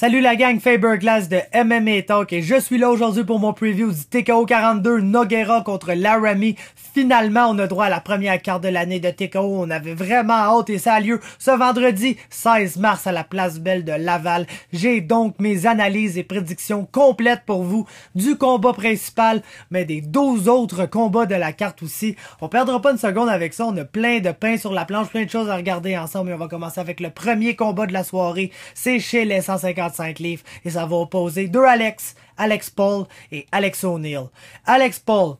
Salut la gang Faberglass de MMA Talk et je suis là aujourd'hui pour mon preview du TKO 42 Nogueira contre Laramie. Finalement, on a droit à la première carte de l'année de TKO. On avait vraiment hâte et ça a lieu ce vendredi 16 mars à la Place Belle de Laval. J'ai donc mes analyses et prédictions complètes pour vous du combat principal, mais des 12 autres combats de la carte aussi. On perdra pas une seconde avec ça. On a plein de pain sur la planche, plein de choses à regarder ensemble. Et on va commencer avec le premier combat de la soirée. C'est chez les 155 livres et ça va opposer deux Alex Paul et Alex O'Neil. Alex Paul,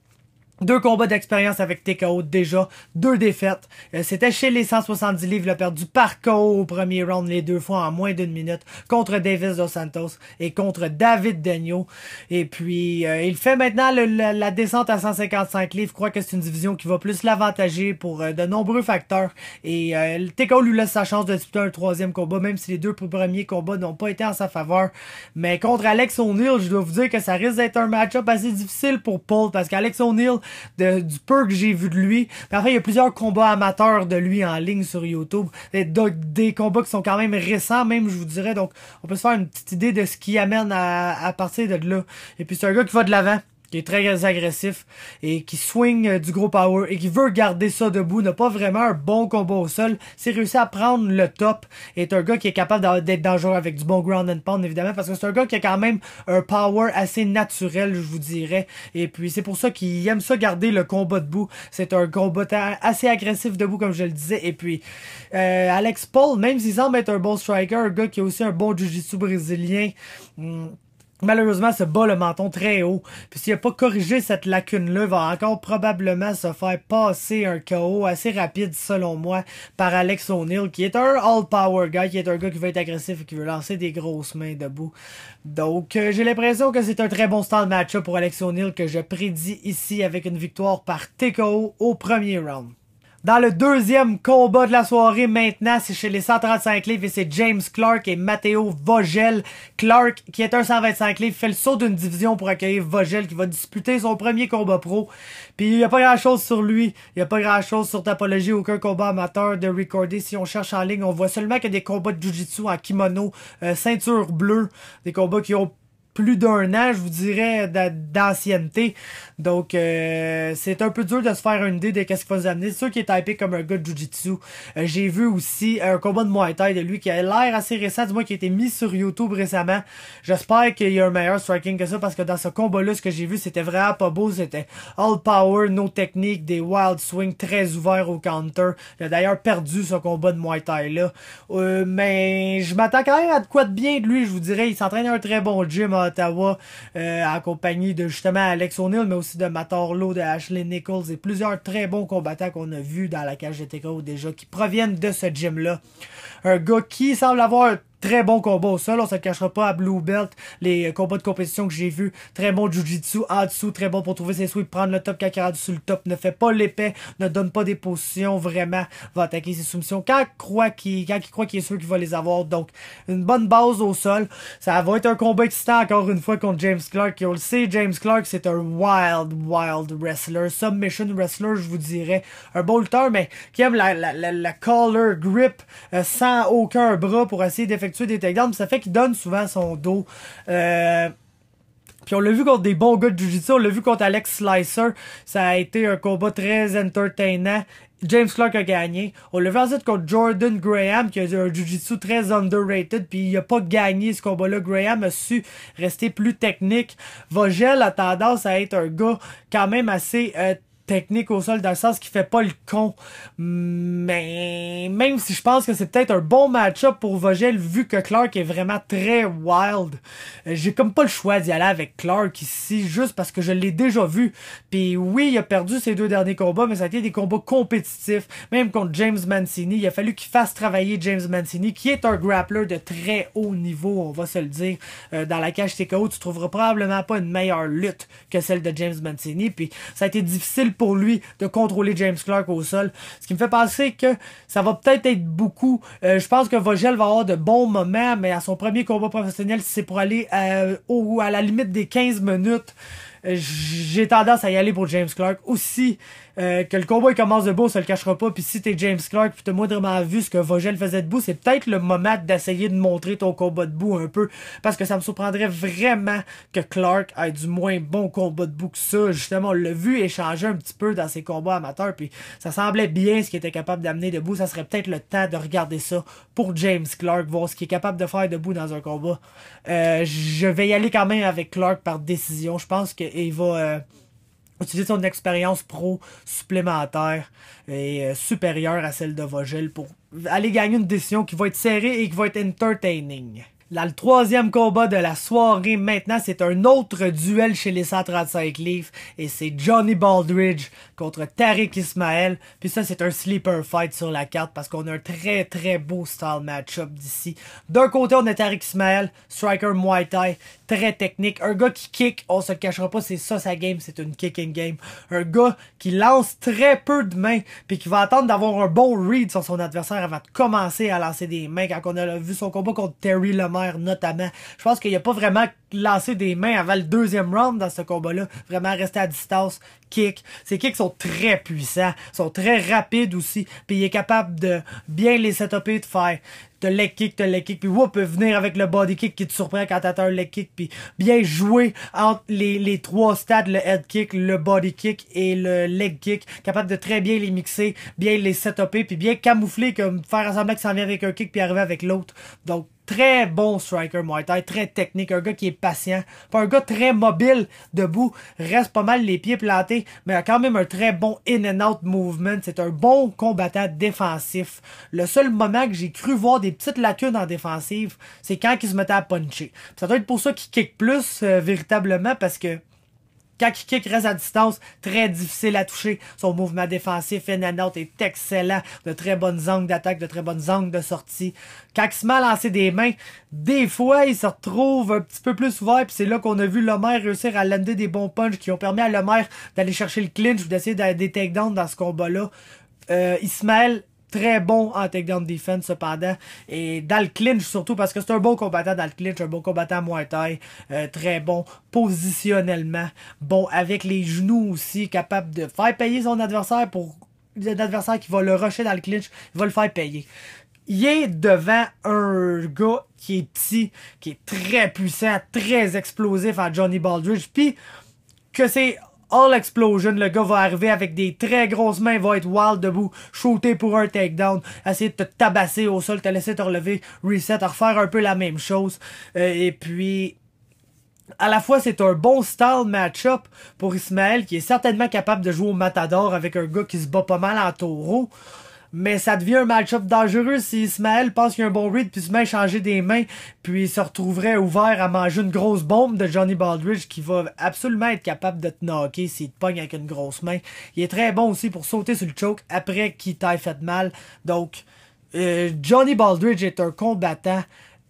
2 combats d'expérience avec TKO déjà, 2 défaites. C'était chez les 170 livres, il a perdu par KO au premier round les 2 fois en moins d'1 minute contre Davis Dos Santos et contre David Degno. Et puis, il fait maintenant la descente à 155 livres. Je crois que c'est une division qui va plus l'avantager pour de nombreux facteurs. Et le TKO lui laisse sa chance de disputer un 3e combat, même si les 2 premiers combats n'ont pas été en sa faveur. Mais contre Alex O'Neil, je dois vous dire que ça risque d'être un match-up assez difficile pour Paul, parce qu'Alex O'Neil, du peu que j'ai vu de lui. Mais enfin, il y a plusieurs combats amateurs de lui en ligne sur YouTube. Des combats qui sont quand même récents, même, je vous dirais. Donc, on peut se faire une petite idée de ce qui amène à partir de là. Et puis, c'est un gars qui va de l'avant, qui est très agressif et qui swing du gros power et qui veut garder ça debout, n'a pas vraiment un bon combat au sol, s'est réussi à prendre le top, est un gars qui est capable d'être dangereux avec du bon ground and pound évidemment, parce que c'est un gars qui a quand même un power assez naturel, je vous dirais, et puis c'est pour ça qu'il aime ça garder le combat debout. C'est un combattant assez agressif debout comme je le disais. Et puis Alex Paul, même s'il semble être un bon striker, un gars qui a aussi un bon jiu-jitsu brésilien, malheureusement, se bat le menton très haut. Puis s'il n'a pas corrigé cette lacune-là, il va encore probablement se faire passer un KO assez rapide, selon moi, par Alex O'Neil, qui est un all-power guy, qui est un gars qui veut être agressif et qui veut lancer des grosses mains debout. Donc, j'ai l'impression que c'est un très bon style match-up pour Alex O'Neil que je prédis ici avec une victoire par TKO au premier round. Dans le deuxième combat de la soirée maintenant, c'est chez les 135 livres et c'est James Clark et Matteo Vogel. Clark, qui est un 125 livres, fait le saut d'une division pour accueillir Vogel qui va disputer son premier combat pro. Puis il n'y a pas grand chose sur lui, il n'y a pas grand chose sur Tapology, aucun combat amateur de recorder. Si on cherche en ligne, on voit seulement que des combats de Jiu-Jitsu en kimono, ceinture bleue, des combats qui ont plus d'1 an, je vous dirais, d'ancienneté. Donc, c'est un peu dur de se faire une idée de qu'est-ce qu'il va nous amener. C'est sûr qu'il est typé comme un gars de Jiu-Jitsu. J'ai vu aussi un combat de Muay Thai de lui qui a l'air assez récent, du moins qui a été mis sur YouTube récemment. J'espère qu'il y a un meilleur striking que ça, parce que dans ce combat-là, ce que j'ai vu, c'était vraiment pas beau. C'était all power, no technique, des wild swings très ouverts au counter. Il a d'ailleurs perdu ce combat de Muay Thai-là. Mais je m'attends quand même à de quoi de bien de lui, je vous dirais. Il s'entraîne à un très bon gym à Ottawa, en compagnie de justement Alex O'Neil, mais aussi de Matt Orlow, de Ashley Nichols et plusieurs très bons combattants qu'on a vus dans la cage de TKO déjà, qui proviennent de ce gym-là. Un gars qui semble avoir très bon combat au sol, on se le cachera pas à Blue Belt, les combats de compétition que j'ai vus, très bon Jiu-Jitsu en dessous, très bon pour trouver ses sweeps, prendre le top quand il rentre sur le top, ne fait pas l'épais, ne donne pas des positions, vraiment, va attaquer ses soumissions quand il croit qu'il est sûr qu'il va les avoir. Donc, une bonne base au sol, ça va être un combat excitant encore une fois contre James Clark, et on le sait, James Clark c'est un wild wrestler, submission wrestler je vous dirais, un bon lutteur, mais qui aime la collar grip, sans aucun bras pour essayer d'effectuer des takedowns, ça fait qu'il donne souvent son dos. Puis on l'a vu contre des bons gars de Jiu-Jitsu, on l'a vu contre Alex Slicer, ça a été un combat très entertainant. James Clark a gagné. On l'a vu ensuite contre Jordan Graham, qui a un Jiu-Jitsu très underrated, puis il a pas gagné ce combat-là. Graham a su rester plus technique. Vogel a tendance à être un gars quand même assez technique au sol, dans le sens qu'il fait pas le con. Mais même si je pense que c'est peut-être un bon match-up pour Vogel, vu que Clark est vraiment très wild, j'ai comme pas le choix d'y aller avec Clark ici, juste parce que je l'ai déjà vu. Puis oui, il a perdu ses 2 derniers combats, mais ça a été des combats compétitifs. Même contre James Mancini, il a fallu qu'il fasse travailler James Mancini, qui est un grappler de très haut niveau, on va se le dire. Dans la cage TKO, tu trouveras probablement pas une meilleure lutte que celle de James Mancini. Puis ça a été difficile pour lui de contrôler James Clark au sol. Ce qui me fait penser que ça va peut-être être beaucoup. Je pense que Vogel va avoir de bons moments, mais à son premier combat professionnel, si c'est pour aller à la limite des 15 minutes, j'ai tendance à y aller pour James Clark. Aussi, que le combat il commence debout, on se le cachera pas. Puis si t'es James Clark, puis t'as moindrement vu ce que Vogel faisait debout, c'est peut-être le moment d'essayer de montrer ton combat debout un peu. Parce que ça me surprendrait vraiment que Clark ait du moins bon combat debout que ça. Justement, on l'a vu échanger un petit peu dans ses combats amateurs. Puis ça semblait bien ce qu'il était capable d'amener debout. Ça serait peut-être le temps de regarder ça pour James Clark, voir ce qu'il est capable de faire debout dans un combat. Je vais y aller quand même avec Clark par décision. Je pense qu'il va utiliser son expérience pro supplémentaire et supérieure à celle de Vogel pour aller gagner une décision qui va être serrée et qui va être entertaining. Là, le troisième combat de la soirée, maintenant, c'est un autre duel chez les 135 livres. Et c'est Johnny Baldridge contre Tariq Ismail. Puis ça, c'est un sleeper fight sur la carte parce qu'on a un très, très beau style match-up d'ici. D'un côté, on a Tariq Ismail, striker Muay Thai, très technique. Un gars qui kick, on se le cachera pas, c'est ça sa game, c'est une kicking game. Un gars qui lance très peu de mains, puis qui va attendre d'avoir un bon read sur son adversaire avant de commencer à lancer des mains. Quand on a vu son combat contre Terry Lemay, notamment. Je pense qu'il n'y a pas vraiment lancé des mains avant le deuxième round dans ce combat-là. Vraiment resté à distance, kick. Ses kicks sont très puissants, sont très rapides aussi. Puis il est capable de bien les setuper, de faire de leg kick, puis whoop, peut venir avec le body kick qui te surprend quand t'attends un leg kick, puis bien jouer entre les trois stades, le head kick, le body kick et le leg kick, capable de très bien les mixer, bien les setuper, puis bien camoufler, comme faire semblant qu'il s'en vient avec un kick puis arriver avec l'autre. Donc très bon striker Muay Thai, très technique, un gars qui est patient, pas un gars très mobile debout, reste pas mal les pieds plantés, mais a quand même un très bon in and out movement. C'est un bon combattant défensif. Le seul moment que j'ai cru voir des petites lacunes en défensive, c'est quand il se mettait à puncher. Puis ça doit être pour ça qu'il kick plus véritablement, parce que quand il kick, reste à distance, très difficile à toucher. Son mouvement défensif in and out est excellent. De très bonnes angles d'attaque, de très bonnes angles de sortie. Quand il se met à lancer des mains, des fois, il se retrouve un petit peu plus ouvert. Puis c'est là qu'on a vu Lemaire réussir à lander des bons punches qui ont permis à Lemaire d'aller chercher le clinch ou d'essayer d'aller des takedowns dans ce combat-là. Ismail, très bon en takedown defense cependant, et dans le clinch surtout, parce que c'est un bon combattant dans le clinch, un bon combattant Muay Thai, très bon positionnellement, bon avec les genoux aussi, capable de faire payer son adversaire. Pour l'adversaire qui va le rusher dans le clinch, il va le faire payer. Il est devant un gars qui est petit, qui est très puissant, très explosif en Johnny Baldridge, puis que c'est All Explosion, le gars va arriver avec des très grosses mains, va être wild debout, shooter pour un takedown, essayer de te tabasser au sol, te laisser te relever, reset, refaire un peu la même chose. Et puis, à la fois, c'est un bon style match-up pour Ismail, qui est certainement capable de jouer au matador avec un gars qui se bat pas mal en taureau. Mais ça devient un match-up dangereux si Ismail pense qu'il y a un bon read puis se met à changer des mains, puis il se retrouverait ouvert à manger une grosse bombe de Johnny Baldridge qui va absolument être capable de te knocker s'il te pogne avec une grosse main. Il est très bon aussi pour sauter sur le choke après qu'il t'ait fait mal. Donc, Johnny Baldridge est un combattant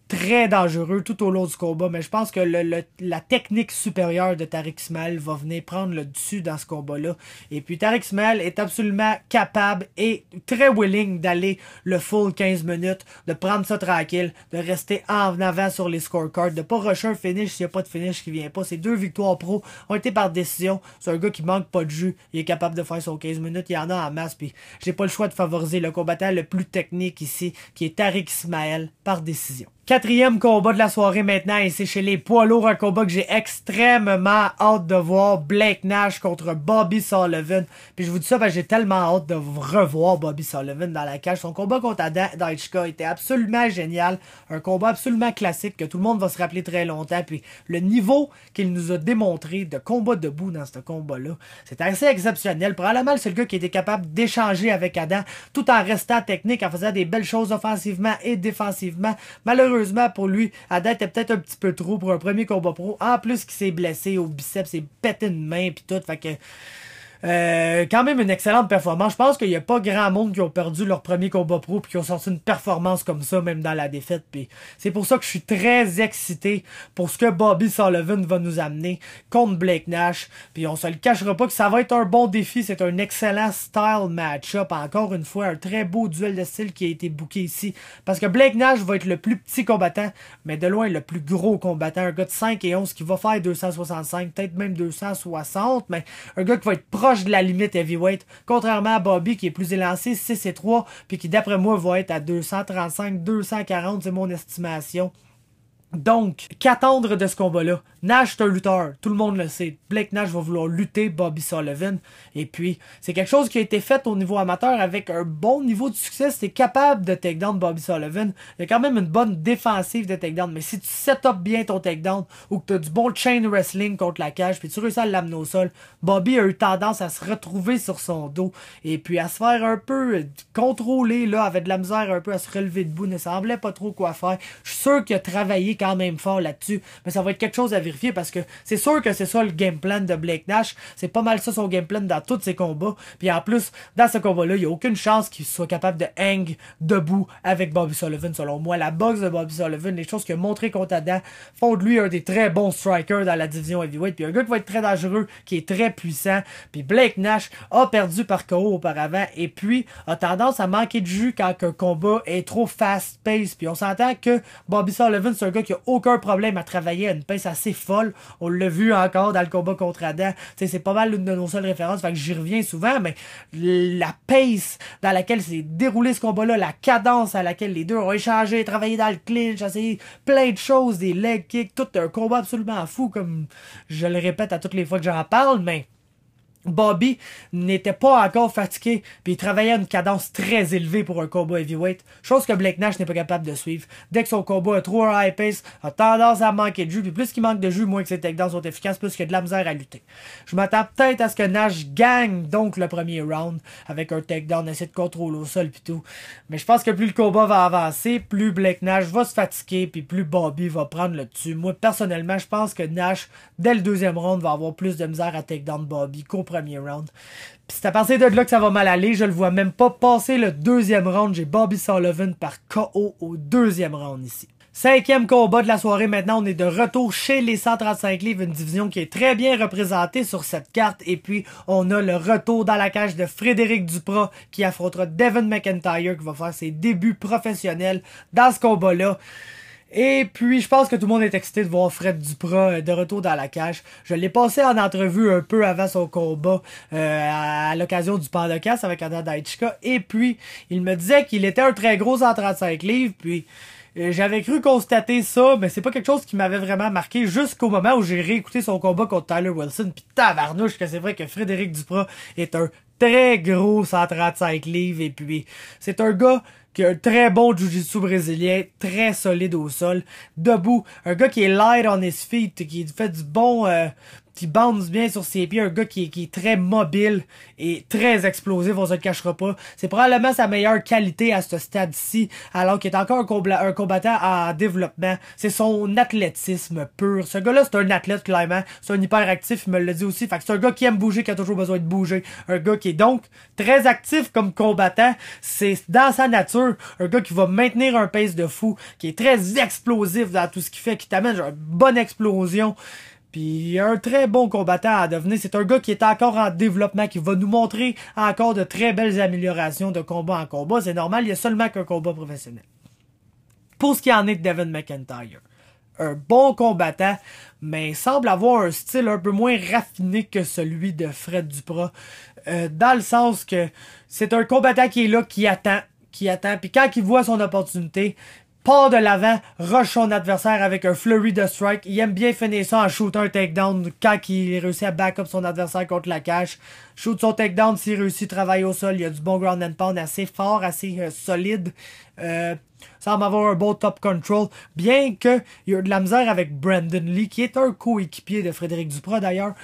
très dangereux tout au long du combat, mais je pense que la technique supérieure de Tariq Ismail va venir prendre le dessus dans ce combat-là. Et puis Tariq Ismail est absolument capable et très willing d'aller le full 15 minutes, de prendre ça tranquille, de rester en avant sur les scorecards, de pas rusher un finish s'il n'y a pas de finish qui vient pas. Ces 2 victoires pro ont été par décision. C'est un gars qui manque pas de jus, il est capable de faire son 15 minutes, il y en a en masse, puis j'ai pas le choix de favoriser le combattant le plus technique ici, qui est Tariq Ismail, par décision. Quatrième combat de la soirée maintenant, et c'est chez les poids lourds, un combat que j'ai extrêmement hâte de voir. Blake Nash contre Bobby Sullivan. Puis je vous dis ça parce que j'ai tellement hâte de revoir Bobby Sullivan dans la cage. Son combat contre Adam Daichka était absolument génial. Un combat absolument classique que tout le monde va se rappeler très longtemps. Puis le niveau qu'il nous a démontré de combat debout dans ce combat-là, c'est assez exceptionnel. Probablement c'est le gars qui était capable d'échanger avec Adam tout en restant technique, en faisant des belles choses offensivement et défensivement. Malheureusement pour lui, Adam était peut-être un petit peu trop pour un premier combat pro. En plus qu'il s'est blessé au biceps, s'est pété une main pis tout. Fait que Quand même une excellente performance. Je pense qu'il n'y a pas grand monde qui ont perdu leur premier combat pro puis qui ont sorti une performance comme ça, même dans la défaite. Puis c'est pour ça que je suis très excité pour ce que Bobby Sullivan va nous amener contre Blake Nash. Puis on se le cachera pas que ça va être un bon défi. C'est un excellent style match-up. Encore une fois, un très beau duel de style qui a été booké ici. Parce que Blake Nash va être le plus petit combattant, mais de loin le plus gros combattant. Un gars de 5 et 11 qui va faire 265, peut-être même 260, mais un gars qui va être proche de la limite heavyweight, contrairement à Bobby qui est plus élancé, 6 et 3, puis qui d'après moi va être à 235, 240, c'est mon estimation. Donc, qu'attendre de ce combat-là? Nash est un lutteur, tout le monde le sait. Blake Nash va vouloir lutter Bobby Sullivan. Et puis, c'est quelque chose qui a été fait au niveau amateur avec un bon niveau de succès. Si t'es capable de takedown Bobby Sullivan, il y a quand même une bonne défensive de takedown. Mais si tu set up bien ton takedown ou que tu as du bon chain wrestling contre la cage, puis tu réussis à l'amener au sol, Bobby a eu tendance à se retrouver sur son dos et puis à se faire un peu contrôler, là, avec de la misère un peu à se relever debout. Ne semblait pas trop quoi faire. Je suis sûr qu'il a travaillé quand même fort là-dessus, mais ça va être quelque chose à vérifier parce que c'est sûr que c'est ça le game plan de Blake Nash. C'est pas mal ça son game plan dans tous ses combats. Puis en plus, dans ce combat-là, il n'y a aucune chance qu'il soit capable de hang debout avec Bobby Sullivan. Selon moi, la boxe de Bobby Sullivan, les choses qu'il a montré contre Adam, font de lui un des très bons strikers dans la division heavyweight. Puis un gars qui va être très dangereux, qui est très puissant. Puis Blake Nash a perdu par KO auparavant et puis a tendance à manquer de jus quand un combat est trop fast-paced. Puis on s'entend que Bobby Sullivan, c'est un gars qui a aucun problème à travailler à une pace assez folle. On l'a vu encore dans le combat contre Adam. C'est pas mal l'une de nos seules références, fait que j'y reviens souvent, mais la pace dans laquelle s'est déroulé ce combat-là, la cadence à laquelle les deux ont échangé, travaillé dans le clinch, essayé plein de choses, des leg kicks, tout un combat absolument fou, comme je le répète à toutes les fois que j'en parle, mais Bobby n'était pas encore fatigué, puis il travaillait à une cadence très élevée pour un combat heavyweight, chose que Blake Nash n'est pas capable de suivre. Dès que son combat a trop un high pace, a tendance à manquer de jus, puis plus qu'il manque de jus, moins que ses takedowns sont efficaces, plus qu'il y a de la misère à lutter. Je m'attends peut-être à ce que Nash gagne donc le premier round, avec un takedown, essayer de contrôler au sol puis tout. Mais je pense que plus le combat va avancer, plus Blake Nash va se fatiguer, puis plus Bobby va prendre le dessus. Moi, personnellement, je pense que Nash, dès le deuxième round, va avoir plus de misère à takedown Bobby qu'au premier round. Puis c'est à partir de là que ça va mal aller. Je le vois même pas passer le deuxième round. J'ai Bobby Sullivan par KO au deuxième round ici. Cinquième combat de la soirée maintenant, on est de retour chez les 135 livres, une division qui est très bien représentée sur cette carte. Et puis, on a le retour dans la cage de Frédéric Duprat qui affrontera Devin McIntyre qui va faire ses débuts professionnels dans ce combat-là. Et puis, je pense que tout le monde est excité de voir Fred Duprat de retour dans la cage. Je l'ai passé en entrevue un peu avant son combat à l'occasion du Pandocast avec Anna Daichika. Et puis, il me disait qu'il était un très gros 135 livres. Puis, j'avais cru constater ça, mais c'est pas quelque chose qui m'avait vraiment marqué jusqu'au moment où j'ai réécouté son combat contre Tyler Wilson. Puis tabarnouche que c'est vrai que Frédéric Duprat est un très gros 135 livres. Et puis, c'est un gars qui a un très bon jiu-jitsu brésilien, très solide au sol, debout, un gars qui est light on his feet, qui fait du bon, qui bounce bien sur ses pieds, un gars qui est très mobile et très explosif, on se le cachera pas. C'est probablement sa meilleure qualité à ce stade-ci, alors qu'il est encore un combattant en développement. C'est son athlétisme pur. Ce gars-là, c'est un athlète, clairement. C'est un hyperactif, il me l'a dit aussi. Fait que c'est un gars qui aime bouger, qui a toujours besoin de bouger. Un gars qui est donc très actif comme combattant. C'est dans sa nature. Un gars qui va maintenir un pace de fou, qui est très explosif dans tout ce qu'il fait, qui t'amène genre une bonne explosion. Puis un très bon combattant à devenir. C'est un gars qui est encore en développement, qui va nous montrer encore de très belles améliorations de combat en combat. C'est normal, il y a seulement qu'un combat professionnel. Pour ce qui en est de Devin McIntyre, un bon combattant, mais il semble avoir un style un peu moins raffiné que celui de Fred Duprat. Dans le sens que c'est un combattant qui est là, qui attend. Puis quand il voit son opportunité, part de l'avant, rush son adversaire avec un flurry de strike. Il aime bien finir ça en shootant un takedown quand il réussit à back up son adversaire contre la cage. Shoot son takedown, s'il réussit à travailler au sol. Il y a du bon ground and pound assez fort, assez solide. Semble avoir un bon top control. Bien que il y a de la misère avec Brandon Lee, qui est un coéquipier de Frédéric Duprat d'ailleurs.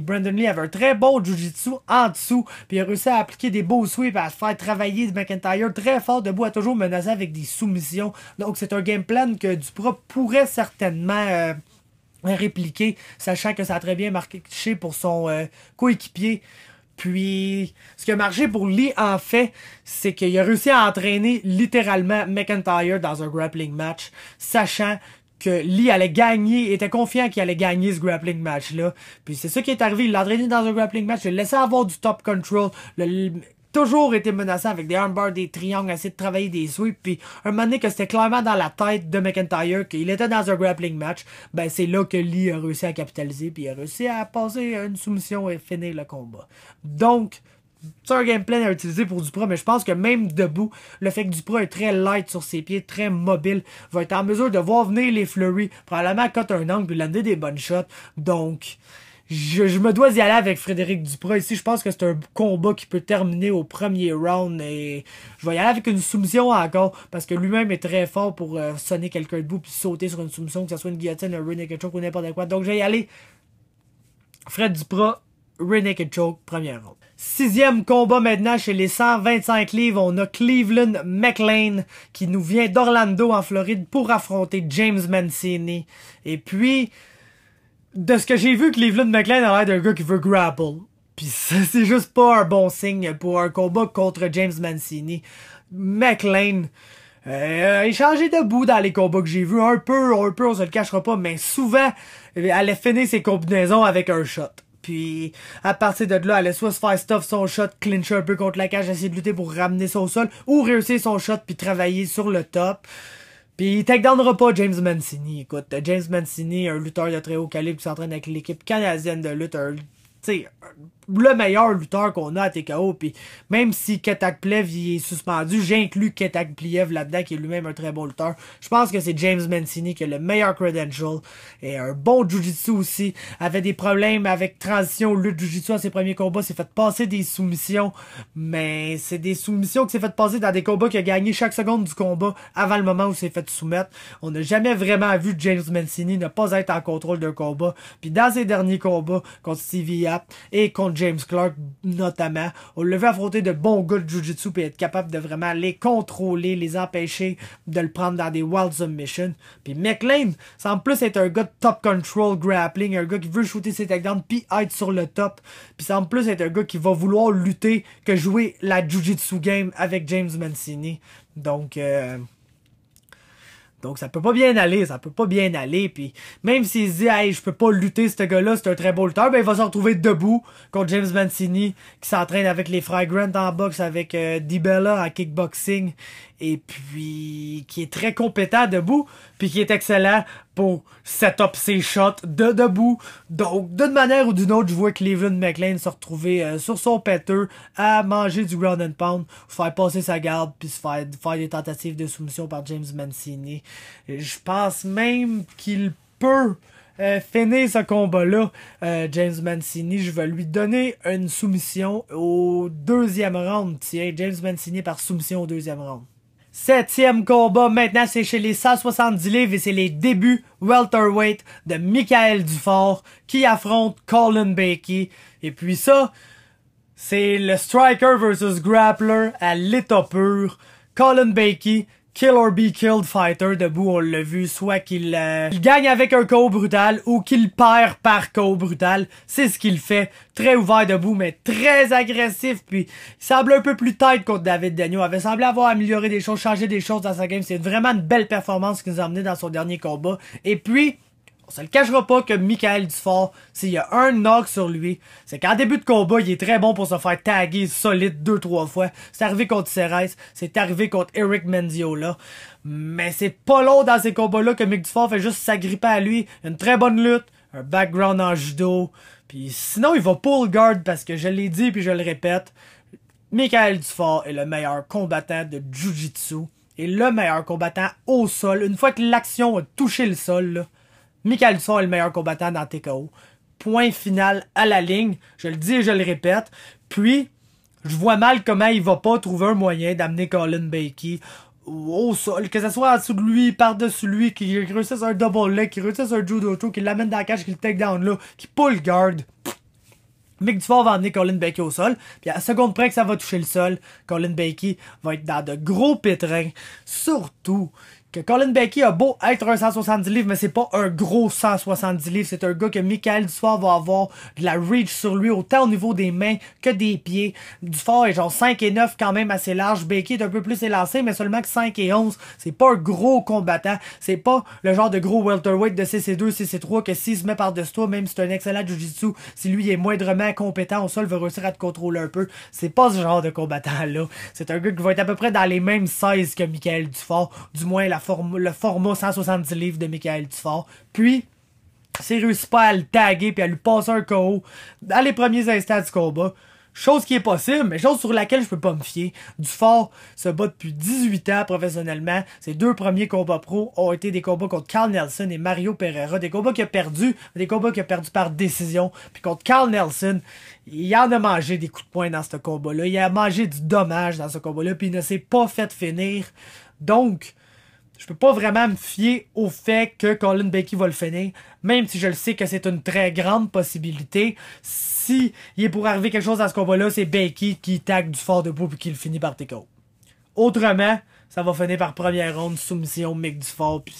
Brandon Lee avait un très bon jiu-jitsu en dessous. Puis il a réussi à appliquer des beaux sweeps, à faire travailler McIntyre très fort debout, à toujours menacer avec des soumissions. Donc c'est un game plan que Duprat pourrait certainement répliquer, sachant que ça a très bien marché pour son coéquipier. Puis, ce qui a marché pour Lee, en fait, c'est qu'il a réussi à entraîner littéralement McIntyre dans un grappling match, sachant que Lee allait gagner, était confiant qu'il allait gagner ce grappling match-là. Puis c'est ça qui est arrivé, il l'a entraîné dans un grappling match, il l'a laissé avoir du top control, toujours été menaçant avec des armbars, des triangles, essayer de travailler des sweeps, puis un moment donné que c'était clairement dans la tête de McIntyre qu'il était dans un grappling match, ben c'est là que Lee a réussi à capitaliser, puis il a réussi à passer une soumission et finir le combat. Donc, c'est un gameplay à utiliser pour Duprat, mais je pense que même debout, le fait que Duprat est très light sur ses pieds, très mobile, va être en mesure de voir venir les flurries, probablement cut un angle, puis lander des bonnes shots, donc... Je me dois y aller avec Frédéric Duprat. Ici, je pense que c'est un combat qui peut terminer au premier round. Et je vais y aller avec une soumission encore. Parce que lui-même est très fort pour sonner quelqu'un debout puis sauter sur une soumission, que ce soit une guillotine, un rear naked choke ou n'importe quoi. Donc, je vais y aller. Fred Duprat, rear naked choke, premier round. 6e combat maintenant chez les 125 livres. On a Cleveland McLean qui nous vient d'Orlando en Floride pour affronter James Mancini. Et puis... de ce que j'ai vu, Cleveland McLean a l'air d'un gars qui veut grapple. Pis c'est juste pas un bon signe pour un combat contre James Mancini. McLean, il a changé debout dans les combats que j'ai vus. Un peu, on se le cachera pas, mais souvent, elle allait finir ses combinaisons avec un shot. Puis, à partir de là, elle allait soit se faire stuff son shot, clincher un peu contre la cage, essayer de lutter pour ramener ça au sol, ou réussir son shot puis travailler sur le top. Puis il takedownera pas James Mancini. Écoute, James Mancini, un lutteur de très haut calibre qui s'entraîne avec l'équipe canadienne de lutte, tu sais, le meilleur lutteur qu'on a à TKO. Puis même si Ketak Plev est suspendu, j'inclus Ketak Pliev là-dedans, qui est lui-même un très bon lutteur. Je pense que c'est James Mancini qui a le meilleur credential. Et un bon jiu-jitsu aussi. Avait des problèmes avec transition lutte jiu-jitsu à ses premiers combats. S'est fait passer des soumissions. Mais c'est des soumissions qui s'est fait passer dans des combats qu'il a gagné chaque seconde du combat avant le moment où il s'est fait soumettre. On n'a jamais vraiment vu James Mancini ne pas être en contrôle d'un combat. Puis dans ses derniers combats contre Stevie Yap et contre James Clark notamment, on l'a vu affronter de bons gars de Jiu-Jitsu et être capable de vraiment les contrôler, les empêcher de le prendre dans des wild submissions. Puis McLean semble plus être un gars de top control grappling, un gars qui veut shooter ses takedowns puis être sur le top. Puis semble plus être un gars qui va vouloir lutter que jouer la Jiu-Jitsu game avec James Mancini. Donc ça peut pas bien aller, puis même s'il se dit « Hey, je peux pas lutter ce gars-là, c'est un très beau lutteur », ben il va se retrouver debout contre James Mancini, qui s'entraîne avec les frères Grant en boxe, avec DiBella en kickboxing, et puis qui est très compétent debout, puis qui est excellent pour set up ses shots de debout. Donc, d'une manière ou d'une autre, je vois Cleveland McLean se retrouver sur son péteux à manger du ground and pound, faire passer sa garde, puis se faire des tentatives de soumission par James Mancini. Je pense même qu'il peut finir ce combat-là, James Mancini. Je vais lui donner une soumission au 2e round. Tiens, James Mancini par soumission au 2e round. 7e combat, maintenant c'est chez les 170 livres et c'est les débuts welterweight de Michael Dufort qui affronte Colin Bakey. Et puis ça, c'est le striker versus grappler à l'état pur. Colin Bakey, kill or be killed fighter, debout on l'a vu, soit qu'il gagne avec un KO brutal ou qu'il perd par KO brutal, c'est ce qu'il fait, très ouvert debout mais très agressif, puis il semble un peu plus tight contre David Dagneau, avait semblé avoir amélioré des choses, changé des choses dans sa game, c'est vraiment une belle performance qu'il nous a amené dans son dernier combat, et puis on se le cachera pas que Michael Dufort, s'il y a un knock sur lui, c'est qu'en début de combat, il est très bon pour se faire taguer solide 2-3 fois. C'est arrivé contre Ceres, c'est arrivé contre Eric Mendiola. Mais c'est pas long dans ces combats-là que Mick Dufort fait juste s'agripper à lui. Une très bonne lutte, un background en judo. Puis sinon, il va pull guard parce que je l'ai dit puis je le répète. Michael Dufort est le meilleur combattant de Jiu-Jitsu et le meilleur combattant au sol. Une fois que l'action a touché le sol, là, Michael Dufort est le meilleur combattant dans TKO. Point final à la ligne. Je le dis et je le répète. Puis, je vois mal comment il va pas trouver un moyen d'amener Colin Bakey au sol. Que ce soit en dessous de lui, par-dessus lui, qu'il réussisse un double leg, qu'il réussisse un judo throw, qu'il l'amène dans la cage, qu'il le take down là, qu'il pull guard. Mick Dufort va amener Colin Bakey au sol. Puis à la seconde près que ça va toucher le sol, Colin Bakey va être dans de gros pétrins. Surtout que Colin Becky a beau être un 170 livres, mais c'est pas un gros 170 livres. C'est un gars que Michael Dufort va avoir de la reach sur lui, autant au niveau des mains que des pieds. Dufort est genre 5 et 9 quand même assez large. Becky est un peu plus élancé, mais seulement que 5 et 11. C'est pas un gros combattant. C'est pas le genre de gros welterweight de CC2, CC3 que s'il se met par-dessus toi, même si c'est un excellent jiu-jitsu, si lui est moindrement compétent au sol, va réussir à te contrôler un peu. C'est pas ce genre de combattant-là. C'est un gars qui va être à peu près dans les mêmes sizes que Michael Dufort. Du moins, le format 170 livres de Michael Dufort. Puis, s'il réussit pas à le taguer puis à lui passer un KO dans les premiers instants du combat, chose qui est possible, mais chose sur laquelle je peux pas me fier. Dufort se bat depuis 18 ans professionnellement. Ses 2 premiers combats pro ont été des combats contre Carl Nelson et Mario Pereira. Des combats qu'il a perdus, par décision. Puis contre Carl Nelson, il en a mangé des coups de poing dans ce combat-là. Il a mangé du dommage dans ce combat-là, puis il ne s'est pas fait finir. Donc, je peux pas vraiment me fier au fait que Colin Becky va le finir, même si je le sais que c'est une très grande possibilité. Si il est pour arriver quelque chose dans ce combat-là, c'est Becky qui tag Dufort debout puis qui le finit par TKO. Autrement, ça va finir par première ronde, soumission, Mick Dufort. Puis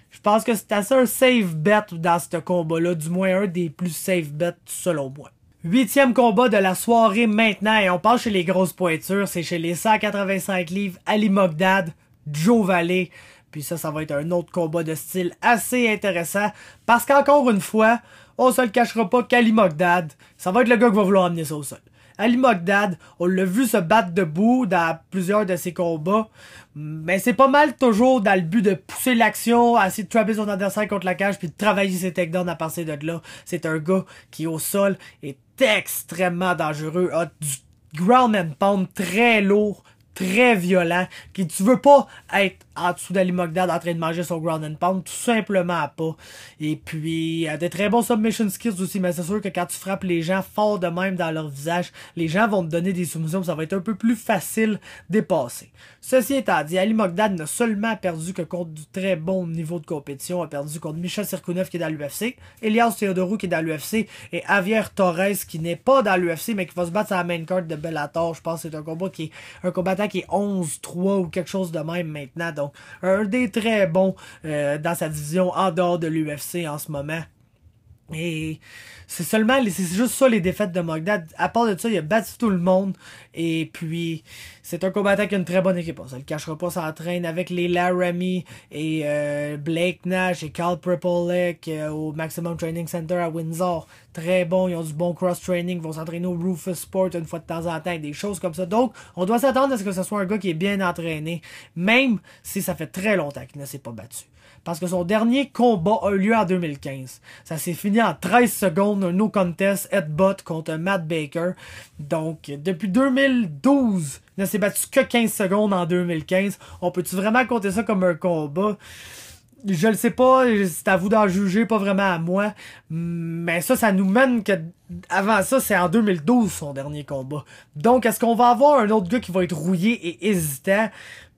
je pense que c'est assez un safe bet dans ce combat-là, du moins un des plus safe bets selon moi. 8e combat de la soirée maintenant, et on passe chez les grosses pointures, c'est chez les 185 livres, Ali Mogdad, Joe Vallée. Puis ça va être un autre combat de style assez intéressant. Parce qu'encore une fois, on se le cachera pas qu'Ali Mogdad, ça va être le gars qui va vouloir amener ça au sol. Ali Mogdad, on l'a vu se battre debout dans plusieurs de ses combats. Mais c'est pas mal toujours dans le but de pousser l'action, essayer de trapper son adversaire contre la cage puis de travailler ses takedowns à partir de là. C'est un gars qui au sol est extrêmement dangereux, a du ground and pound très lourd, très violent, qui tu veux pas être en dessous d'Ali Mogdad en train de manger son ground and pound, tout simplement pas. Et puis, il a des très bons submission skills aussi, mais c'est sûr que quand tu frappes les gens fort de même dans leur visage, les gens vont te donner des soumissions, ça va être un peu plus facile de passer. Ceci étant dit, Ali Mogdad n'a seulement perdu que contre du très bon niveau de compétition, a perdu contre Michel Cirkunov qui est dans l'UFC, Elias Theodorou qui est dans l'UFC, et Javier Torres qui n'est pas dans l'UFC, mais qui va se battre sur la main card de Bellator. Je pense que c'est un combat qui est un combattant qui est 11-3 ou quelque chose de même maintenant. Donc, un des très bons dans sa division en dehors de l'UFC en ce moment. Et c'est juste ça les défaites de Mogdad. À part de ça, il a battu tout le monde. Et puis, c'est un combattant qui a une très bonne équipe. On se le cachera pas, s'entraîne avec les Laramie et Blake Nash et Carl Prepolek au Maximum Training Center à Windsor. Très bon, ils ont du bon cross-training, ils vont s'entraîner au Rufus Sport une fois de temps en temps, des choses comme ça. Donc, on doit s'attendre à ce que ce soit un gars qui est bien entraîné, même si ça fait très longtemps qu'il ne s'est pas battu. Parce que son dernier combat a eu lieu en 2015. Ça s'est fini en 13 secondes, un no contest headbutt contre Matt Baker. Donc, depuis 2012, il ne s'est battu que 15 secondes en 2015. On peut-tu vraiment compter ça comme un combat? Je le sais pas, c'est à vous d'en juger, pas vraiment à moi. Mais ça nous mène que avant ça, c'est en 2012 son dernier combat. Donc, est-ce qu'on va avoir un autre gars qui va être rouillé et hésitant?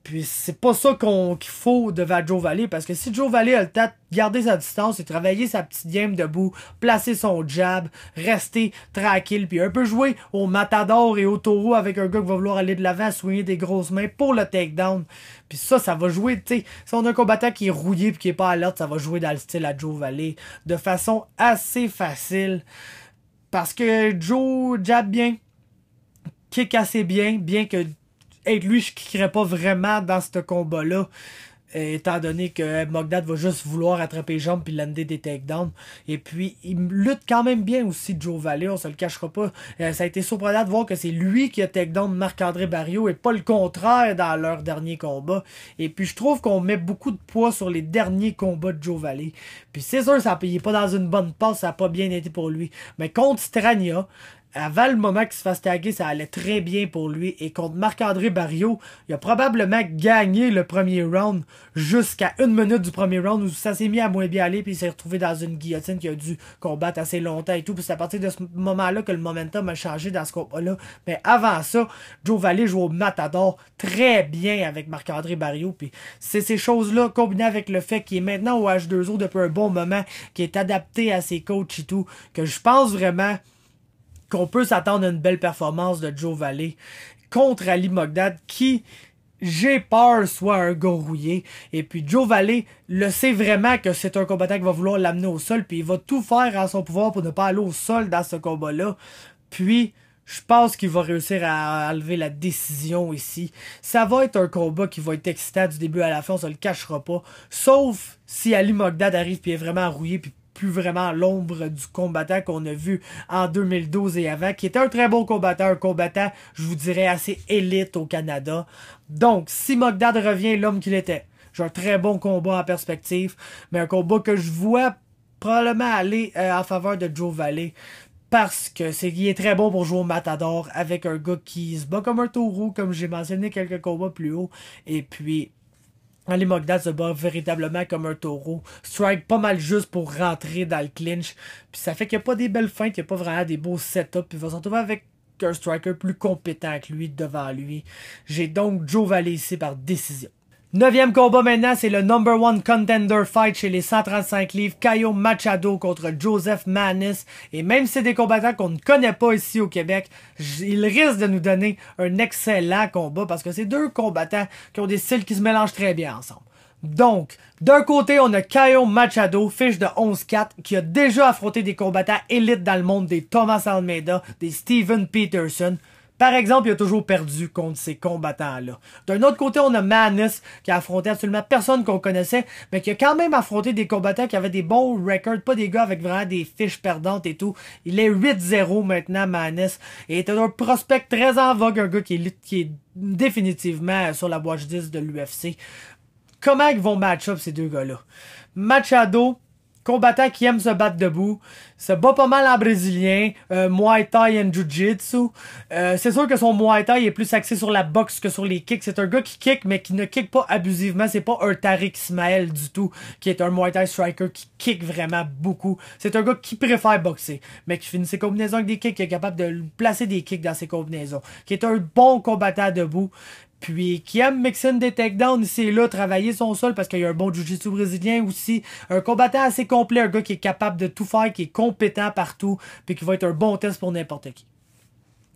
Puis c'est pas ça qu'il faut devant Joe Vallée, parce que si Joe Vallée a le temps de garder sa distance et travailler sa petite game debout, placer son jab, rester tranquille, puis un peu jouer au matador et au taureau avec un gars qui va vouloir aller de l'avant, soigner des grosses mains pour le takedown. Puis ça va jouer, tu sais, si on a un combattant qui est rouillé puis qui est pas alerte, ça va jouer dans le style à Joe Vallée de façon assez facile. Parce que Joe jab bien, kick assez bien que être lui, je kickerais pas vraiment dans ce combat-là, étant donné que Mogdad va juste vouloir attraper les jambes puis lander des takedowns. Et puis, il lutte quand même bien aussi, Joe Vallée, on se le cachera pas. Ça a été surprenant de voir que c'est lui qui a takedown Marc-André Barriault et pas le contraire dans leur dernier combat. Et puis, je trouve qu'on met beaucoup de poids sur les derniers combats de Joe Vallée. Puis, c'est sûr, il est pas dans une bonne passe, ça a pas bien été pour lui. Mais contre Strania, avant le moment qu'il se fasse taguer, ça allait très bien pour lui. Et contre Marc-André Barriault, il a probablement gagné le premier round jusqu'à 1 minute du premier round où ça s'est mis à moins bien aller. Puis il s'est retrouvé dans une guillotine qui a dû combattre assez longtemps et tout. Puis c'est à partir de ce moment-là que le momentum a changé dans ce combat-là. Mais avant ça, Joe Vallée joue au matador très bien avec Marc-André Barriault. Puis c'est ces choses-là combinées avec le fait qu'il est maintenant au H2O depuis un bon moment, qui est adapté à ses coachs et tout, que je pense vraiment qu'on peut s'attendre à une belle performance de Joe Vallée contre Ali Mogdad qui j'ai peur soit un gars rouillé. Et puis Joe Valley le sait vraiment que c'est un combattant qui va vouloir l'amener au sol. Puis il va tout faire à son pouvoir pour ne pas aller au sol dans ce combat-là. Puis je pense qu'il va réussir à enlever la décision ici. Ça va être un combat qui va être excitant du début à la fin, on se le cachera pas. Sauf si Ali Mogdad arrive puis est vraiment rouillé puis plus vraiment l'ombre du combattant qu'on a vu en 2012 et avant, qui était un très bon combattant, je vous dirais, assez élite au Canada. Donc, si Mogdad revient l'homme qu'il était, j'ai un très bon combat en perspective, mais un combat que je vois probablement aller en faveur de Joe Valley, parce que il est très bon pour jouer au Matador avec un gars qui se bat comme un taureau, comme j'ai mentionné quelques combats plus haut, et puis Ali Mogdad se bat véritablement comme un taureau. Strike pas mal juste pour rentrer dans le clinch. Puis ça fait qu'il n'y a pas des belles feintes, il n'y a pas vraiment des beaux setups. Puis il va se retrouver avec un striker plus compétent que lui devant lui. J'ai donc Joe Valley ici par décision. 9e combat maintenant, c'est le number 1 contender fight chez les 135 livres. Caio Machado contre Joseph Maness. Et même si c'est des combattants qu'on ne connaît pas ici au Québec, ils risquent de nous donner un excellent combat parce que c'est deux combattants qui ont des styles qui se mélangent très bien ensemble. Donc, d'un côté, on a Caio Machado, fiche de 11-4, qui a déjà affronté des combattants élites dans le monde, des Thomas Almeida, des Steven Peterson. Par exemple, il a toujours perdu contre ces combattants-là. D'un autre côté, on a Maness, qui a affronté absolument personne qu'on connaissait, mais qui a quand même affronté des combattants qui avaient des bons records, pas des gars avec vraiment des fiches perdantes et tout. Il est 8-0 maintenant, Maness, et est un prospect très en vogue, un gars qui est définitivement sur la watch 10 de l'UFC. Comment ils vont match-up ces deux gars-là? Machado, combattant qui aime se battre debout, se bat pas mal en brésilien, Muay Thai et Jiu-Jitsu. C'est sûr que son Muay Thai est plus axé sur la boxe que sur les kicks. C'est un gars qui kick, mais qui ne kick pas abusivement. C'est pas un Tariq Ismail du tout, qui est un Muay Thai striker qui kick vraiment beaucoup. C'est un gars qui préfère boxer, mais qui finit ses combinaisons avec des kicks, qui est capable de placer des kicks dans ses combinaisons, qui est un bon combattant debout. Puis qui aime mixer des takedowns ici et là, travailler son sol parce qu'il y a un bon jiu-jitsu brésilien aussi. Un combattant assez complet, un gars qui est capable de tout faire, qui est compétent partout, puis qui va être un bon test pour n'importe qui.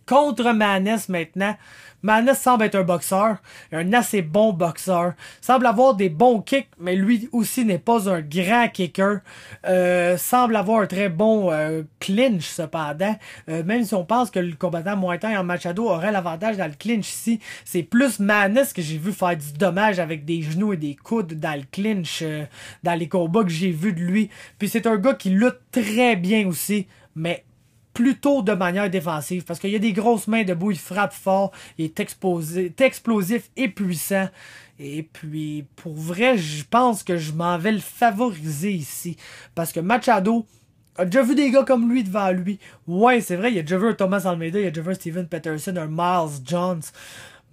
Contre Maness maintenant, Maness semble être un boxeur, un assez bon boxeur, semble avoir des bons kicks, mais lui aussi n'est pas un grand kicker, semble avoir un très bon clinch cependant, même si on pense que le combattant Muay Thai en Machado aurait l'avantage dans le clinch ici, c'est plus Maness que j'ai vu faire du dommage avec des genoux et des coudes dans le clinch, dans les combats que j'ai vus de lui, puis c'est un gars qui lutte très bien aussi, mais plutôt de manière défensive, parce qu'il y a des grosses mains debout, il frappe fort, il est explosif et puissant. Et puis, pour vrai, je pense que je m'en vais le favoriser ici. Parce que Machado a déjà vu des gars comme lui devant lui. Ouais, c'est vrai, il a déjà vu un Thomas Almeida, il a déjà vu un Steven Peterson, un Miles Jones.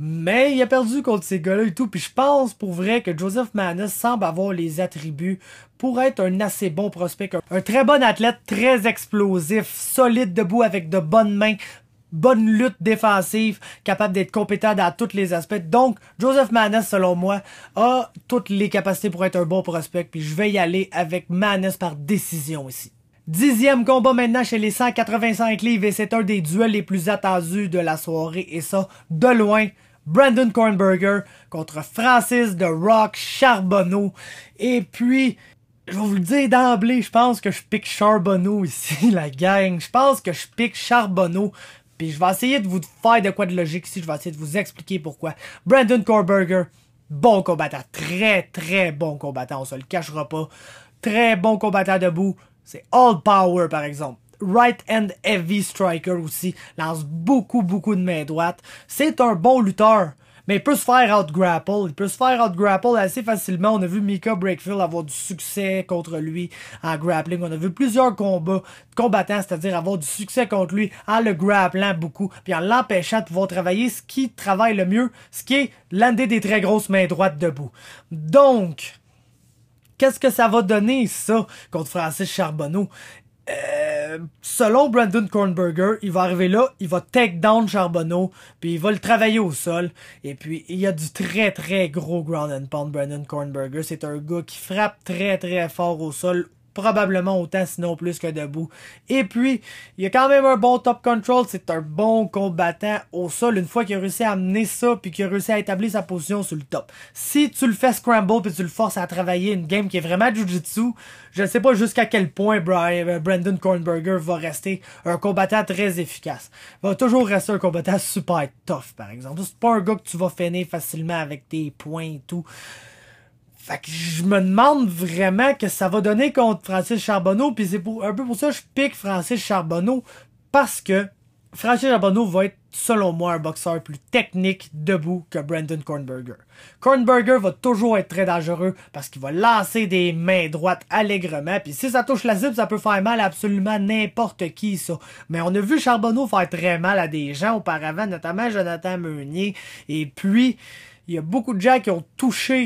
Mais il a perdu contre ces gars-là et tout. Puis je pense pour vrai que Joseph Maness semble avoir les attributs pour être un assez bon prospect. Un très bon athlète, très explosif, solide debout avec de bonnes mains, bonne lutte défensive, capable d'être compétent dans tous les aspects. Donc, Joseph Maness, selon moi, a toutes les capacités pour être un bon prospect. Puis je vais y aller avec Maness par décision ici. 10e combat maintenant chez les 185 livres et c'est un des duels les plus attendus de la soirée. Et ça, de loin, Brandon Kornberger contre Francis The Rock Charbonneau. Et puis, je vais vous le dire d'emblée, je pense que je pique Charbonneau ici, la gang. Je pense que je pique Charbonneau. Puis je vais essayer de vous faire de quoi de logique ici. Je vais essayer de vous expliquer pourquoi. Brandon Kornberger, bon combattant. Très, très bon combattant. On se le cachera pas. Très bon combattant debout. C'est all power, par exemple. Right hand heavy striker aussi. Lance beaucoup, beaucoup de mains droites. C'est un bon lutteur. Mais il peut se faire out-grapple. Il peut se faire out-grapple assez facilement. On a vu Mika Brakefield avoir du succès contre lui en grappling. On a vu plusieurs combattants, c'est-à-dire avoir du succès contre lui en le grapplant beaucoup, puis en l'empêchant de pouvoir travailler ce qui travaille le mieux, ce qui est lander des très grosses mains droites debout. Donc, qu'est-ce que ça va donner, ça, contre Francis Charbonneau? Selon Brandon Kornberger, il va arriver là, il va take down Charbonneau, puis il va le travailler au sol. Et puis, il y a du très très gros ground and pound, Brandon Kornberger. C'est un gars qui frappe très très fort au sol, probablement autant, sinon plus que debout. Et puis, il a quand même un bon top control, c'est un bon combattant au sol, une fois qu'il a réussi à amener ça, puis qu'il a réussi à établir sa position sur le top. Si tu le fais scramble, puis tu le forces à travailler une game qui est vraiment Jiu-Jitsu, je ne sais pas jusqu'à quel point Brandon Kornberger va rester un combattant très efficace. Il va toujours rester un combattant super tough, par exemple. C'est pas un gars que tu vas finir facilement avec tes points et tout. Fait que je me demande vraiment que ça va donner contre Francis Charbonneau, puis c'est un peu pour ça que je pique Francis Charbonneau, parce que Francis Charbonneau va être, selon moi, un boxeur plus technique debout que Brandon Kornberger. Kornberger va toujours être très dangereux parce qu'il va lancer des mains droites allègrement, puis si ça touche la cible, ça peut faire mal à absolument n'importe qui, ça. Mais on a vu Charbonneau faire très mal à des gens auparavant, notamment Jonathan Meunier, et puis il y a beaucoup de gens qui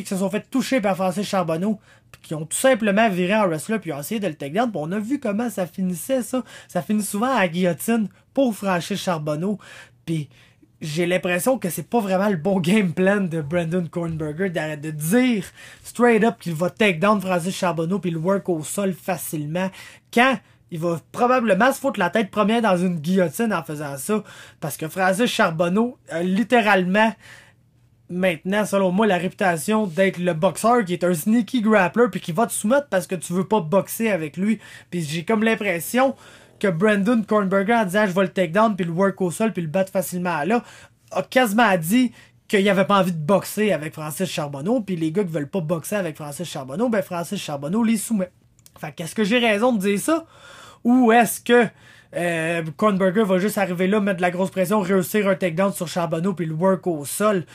se sont fait toucher par Francis Charbonneau, qui ont tout simplement viré en wrestler puis ont essayé de le take down. Puis on a vu comment ça finissait, ça. Ça finit souvent à la guillotine pour Francis Charbonneau. Puis j'ai l'impression que c'est pas vraiment le bon game plan de Brandon Kornberger de dire straight up qu'il va take down Francis Charbonneau puis le work au sol facilement, quand il va probablement se foutre la tête première dans une guillotine en faisant ça. Parce que Francis Charbonneau a littéralement maintenant, selon moi, la réputation d'être le boxeur qui est un sneaky grappler puis qui va te soumettre parce que tu veux pas boxer avec lui. Puis j'ai comme l'impression que Brandon Kornberger, en disant je vais le take down puis le work au sol puis le battre facilement là, a quasiment dit qu'il avait pas envie de boxer avec Francis Charbonneau, puis les gars qui veulent pas boxer avec Francis Charbonneau, ben Francis Charbonneau les soumet. Fait qu'est-ce que j'ai raison de dire ça? Ou est-ce que Kornberger va juste arriver là, mettre de la grosse pression, réussir un takedown sur Charbonneau puis le work au sol?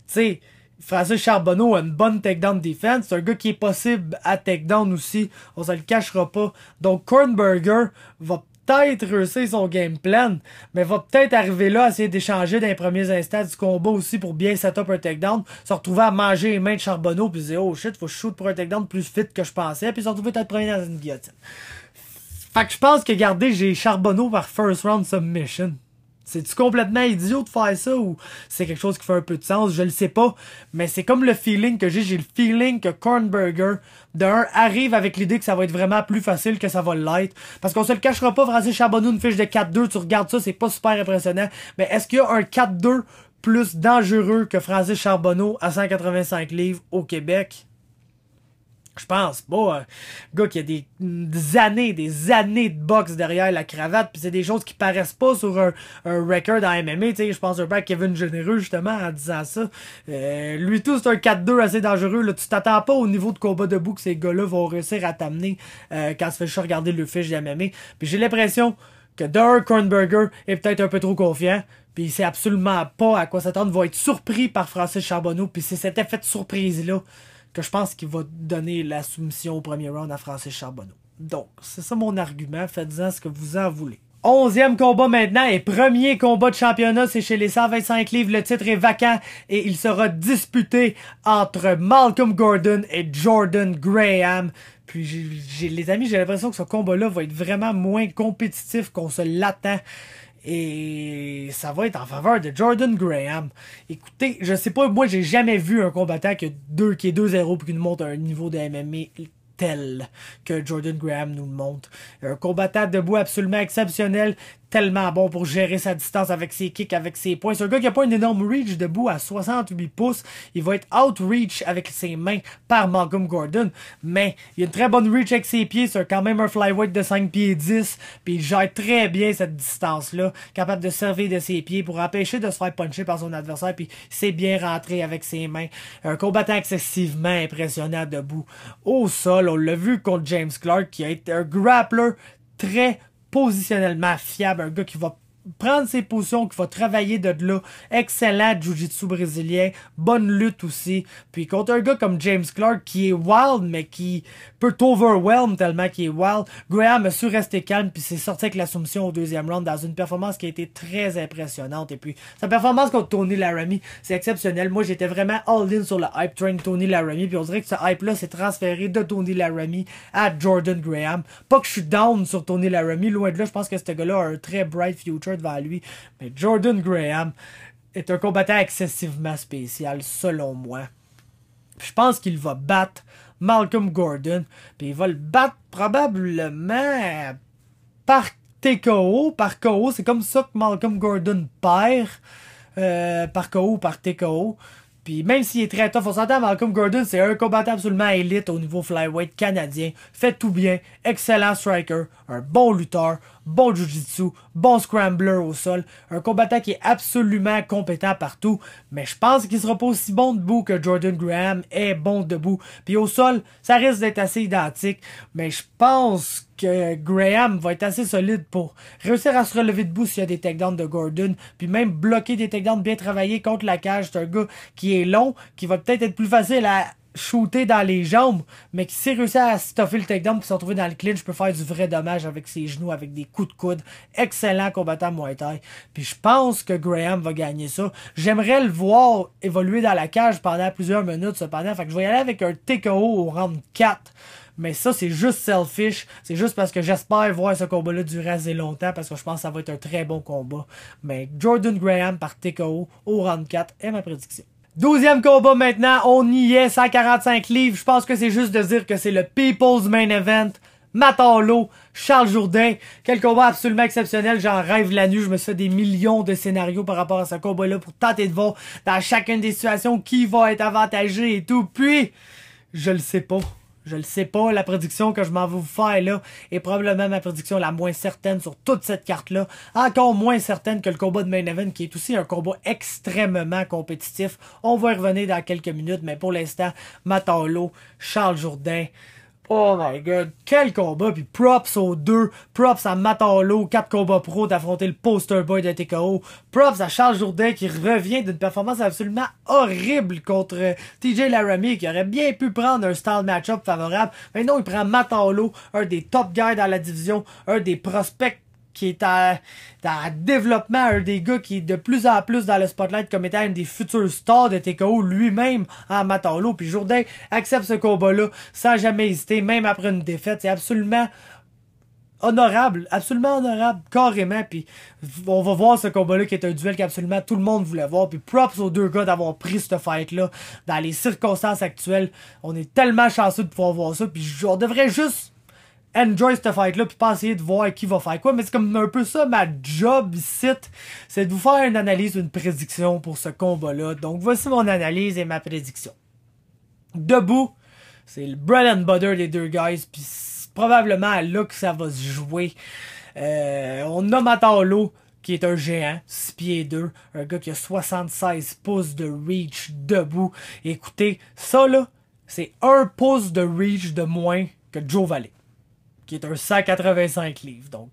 Tu sais, Francis Charbonneau a une bonne takedown defense. C'est un gars qui est possible à takedown aussi. On se le cachera pas. Donc Kornberger va peut-être réussir son game plan, mais va peut-être arriver là à essayer d'échanger dans les premiers instants du combat aussi pour bien set up un takedown, se retrouver à manger les mains de Charbonneau puis se dire oh shit, faut que je shoot pour un takedown plus fit que je pensais, puis se retrouver peut-être premier dans une guillotine. Fait que je pense que regardez, j'ai Charbonneau par first round submission. C'est-tu complètement idiot de faire ça ou c'est quelque chose qui fait un peu de sens? Je le sais pas, mais c'est comme le feeling que j'ai. J'ai le feeling que Kornberger, arrive avec l'idée que ça va être vraiment plus facile que ça va l'être. Parce qu'on se le cachera pas, Francis Charbonneau, une fiche de 4-2, tu regardes ça, c'est pas super impressionnant. Mais est-ce qu'il y a un 4-2 plus dangereux que Francis Charbonneau à 185 livres au Québec? Je pense pas. Un gars qui a des années de boxe derrière la cravate, puis c'est des choses qui paraissent pas sur un record en MMA. Tu sais, je pense un peu à Kevin Généreux justement en disant ça. Lui tout, c'est un 4-2 assez dangereux. Là. Tu t'attends pas au niveau de combat debout que ces gars-là vont réussir à t'amener quand tu fais juste regarder le fiche de MMA. Puis j'ai l'impression que Kornberger est peut-être un peu trop confiant. Puis il sait absolument pas à quoi s'attendre. Va être surpris par Francis Charbonneau. Puis c'est cet effet de surprise-là que je pense qu'il va donner la soumission au premier round à Francis Charbonneau. Donc, c'est ça mon argument. Faites-en ce que vous en voulez. 11e combat maintenant et premier combat de championnat, c'est chez les 125 livres. Le titre est vacant et il sera disputé entre Malcolm Gordon et Jordan Graham. Puis, les amis, j'ai l'impression que ce combat-là va être vraiment moins compétitif qu'on se l'attend. Et ça va être en faveur de Jordan Graham. Écoutez, je sais pas, moi j'ai jamais vu un combattant qui est 2-0 puis qui nous montre un niveau de MMA tel que Jordan Graham nous le montre. Un combattant debout absolument exceptionnel, tellement bon pour gérer sa distance avec ses kicks, avec ses points. C'est un gars qui a pas une énorme reach debout à 68 pouces. Il va être outreach avec ses mains par Malcolm Gordon. Mais il a une très bonne reach avec ses pieds. C'est quand même un flyweight de 5 pieds 10. Puis il gère très bien cette distance-là. Capable de servir de ses pieds pour empêcher de se faire puncher par son adversaire. Puis il sait bien rentrer avec ses mains. Un combattant excessivement impressionnant debout. Au sol, on l'a vu contre James Clark qui a été un grappler très positionnellement fiable, un gars qui va prendre ses positions, qui va travailler de là, excellent jiu-jitsu brésilien, bonne lutte aussi, puis contre un gars comme James Clark qui est wild, mais qui peut t'overwhelm tellement qu'il est wild, Graham a su rester calme, puis s'est sorti avec la soumission au deuxième round dans une performance qui a été très impressionnante, et puis sa performance contre Tony Laramie, c'est exceptionnel. Moi j'étais vraiment all-in sur le hype train de Tony Laramie, puis on dirait que ce hype-là s'est transféré de Tony Laramie à Jordan Graham. Pas que je suis down sur Tony Laramie, loin de là, je pense que ce gars-là a un très bright future devant lui, mais Jordan Graham est un combattant excessivement spécial selon moi. Je pense qu'il va battre Malcolm Gordon. Puis il va le battre probablement par TKO. Par KO, c'est comme ça que Malcolm Gordon perd. Par KO ou par TKO. Puis même s'il est très tough, on s'entend, Malcolm Gordon, c'est un combattant absolument élite au niveau flyweight canadien. Fait tout bien, excellent striker, un bon lutteur, bon jiu-jitsu, bon scrambler au sol. Un combattant qui est absolument compétent partout. Mais je pense qu'il sera pas aussi bon debout que Jordan Graham est bon debout. Puis au sol, ça risque d'être assez identique. Mais je pense que Graham va être assez solide pour réussir à se relever debout s'il y a des takedowns de Gordon. Puis même bloquer des takedowns bien travaillés contre la cage. C'est un gars qui est long, qui va peut-être être plus facile à shooter dans les jambes, mais qui sait réussir à stuffer le takedown puis se retrouver dans le clinch, peut faire du vrai dommage avec ses genoux, avec des coups de coude. Excellent combattant Muay Thai. Puis je pense que Graham va gagner ça. J'aimerais le voir évoluer dans la cage pendant plusieurs minutes cependant. Fait que je vais y aller avec un TKO au round 4. Mais ça, c'est juste selfish. C'est juste parce que j'espère voir ce combat-là durer assez longtemps parce que je pense que ça va être un très bon combat. Mais Jordan Graham par TKO au round 4 est ma prédiction. 12e combat maintenant, on y est, 145 livres. Je pense que c'est juste de dire que c'est le People's Main Event. Matt Harlow, Charles Jourdain. Quel combat absolument exceptionnel. J'en rêve la nuit. Je me suis fait des millions de scénarios par rapport à ce combat-là pour tenter de voir dans chacune des situations qui va être avantagé et tout. Puis, je le sais pas. Je le sais pas, la prédiction que je m'en vais vous faire là est probablement ma prédiction la moins certaine sur toute cette carte-là. Encore moins certaine que le combat de Main Event qui est aussi un combat extrêmement compétitif. On va y revenir dans quelques minutes, mais pour l'instant, Matt Harlow, Charles Jourdain. Oh my god, quel combat, puis props aux deux, props à Matt Harlow, 4 combats pro d'affronter le poster boy de TKO, props à Charles Jourdain qui revient d'une performance absolument horrible contre TJ Laramie qui aurait bien pu prendre un style match-up favorable, mais non, il prend Matt Harlow, un des top guys dans la division, un des prospects qui est en développement, un des gars qui est de plus en plus dans le spotlight comme étant un des futurs stars de TKO lui-même en Matt Harlow. Puis Jourdain accepte ce combat-là sans jamais hésiter, même après une défaite. C'est absolument honorable, carrément. Puis on va voir ce combat-là qui est un duel qu'absolument tout le monde voulait voir. Puis props aux deux gars d'avoir pris ce fight-là dans les circonstances actuelles. On est tellement chanceux de pouvoir voir ça. Puis on devrait juste enjoy cette fight-là, puis pas essayer de voir qui va faire quoi, mais c'est comme un peu ça ma job ici, c'est de vous faire une analyse, une prédiction pour ce combat-là. Donc voici mon analyse et ma prédiction. Debout, c'est le bread and butter des deux guys, puis c'est probablement là que ça va se jouer. On a Matt Harlow, qui est un géant, 6 pieds 2, un gars qui a 76 pouces de reach debout. Écoutez, ça là, c'est 1 pouce de reach de moins que Joe Valley, qui est un 185 livres. Donc,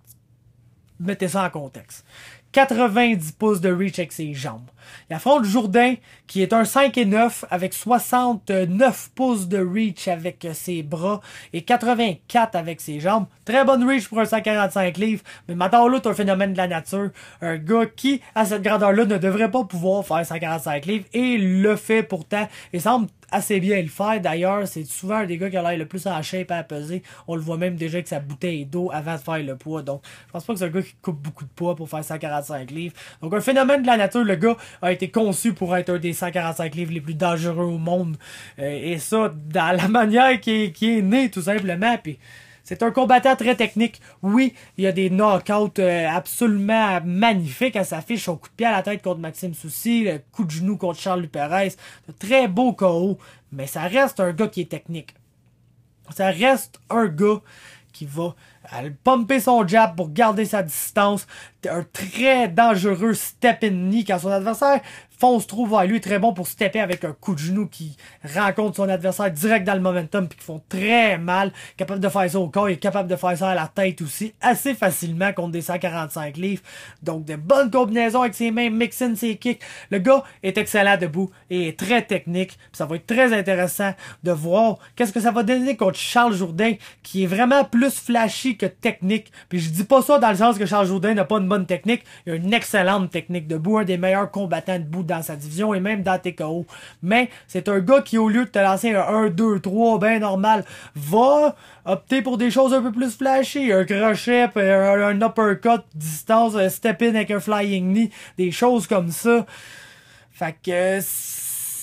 mettez ça en contexte. 90 pouces de reach avec ses jambes. Il affronte Jourdain, qui est un 5 et 9 avec 69 pouces de reach avec ses bras et 84 avec ses jambes. Très bonne reach pour un 145 livres, mais Matt Harlow est un phénomène de la nature. Un gars qui, à cette grandeur-là, ne devrait pas pouvoir faire 145 livres et le fait pourtant et semble assez bien le faire. D'ailleurs, c'est souvent un des gars qui a l'air le plus en shape à peser. On le voit même déjà avec sa bouteille d'eau avant de faire le poids. Donc, je pense pas que c'est un gars qui coupe beaucoup de poids pour faire 145 livres. Donc, un phénomène de la nature. Le gars a été conçu pour être un des 145 livres les plus dangereux au monde. Et ça, dans la manière qui est né, tout simplement. Puis, c'est un combattant très technique. Oui, il y a des knockouts absolument magnifiques à sa fiche. Son coup de pied à la tête contre Maxime Soucy, le coup de genou contre Charles Perez. De très beau KO. Mais ça reste un gars qui est technique. Ça reste un gars qui va pumper son jab pour garder sa distance. Un très dangereux step-in knee quand son adversaire fonce trop vers lui. Très bon pour stepper avec un coup de genou qui rencontre son adversaire direct dans le momentum puis qui font très mal. Capable de faire ça au corps et capable de faire ça à la tête aussi assez facilement contre des 145 livres. Donc de bonnes combinaisons avec ses mains, mixing ses kicks. Le gars est excellent debout et est très technique. Puis ça va être très intéressant de voir qu'est-ce que ça va donner contre Charles Jourdain qui est vraiment plus flashy que technique. Puis je dis pas ça dans le sens que Charles Jourdain n'a pas une bonne technique. Il a une excellente technique debout, un des meilleurs combattants debout dans sa division et même dans TKO. Mais c'est un gars qui, au lieu de te lancer un 1, 2, 3 bien normal, va opter pour des choses un peu plus flashy. Un crochet, un uppercut, distance, un step-in avec un flying knee, des choses comme ça. Fait que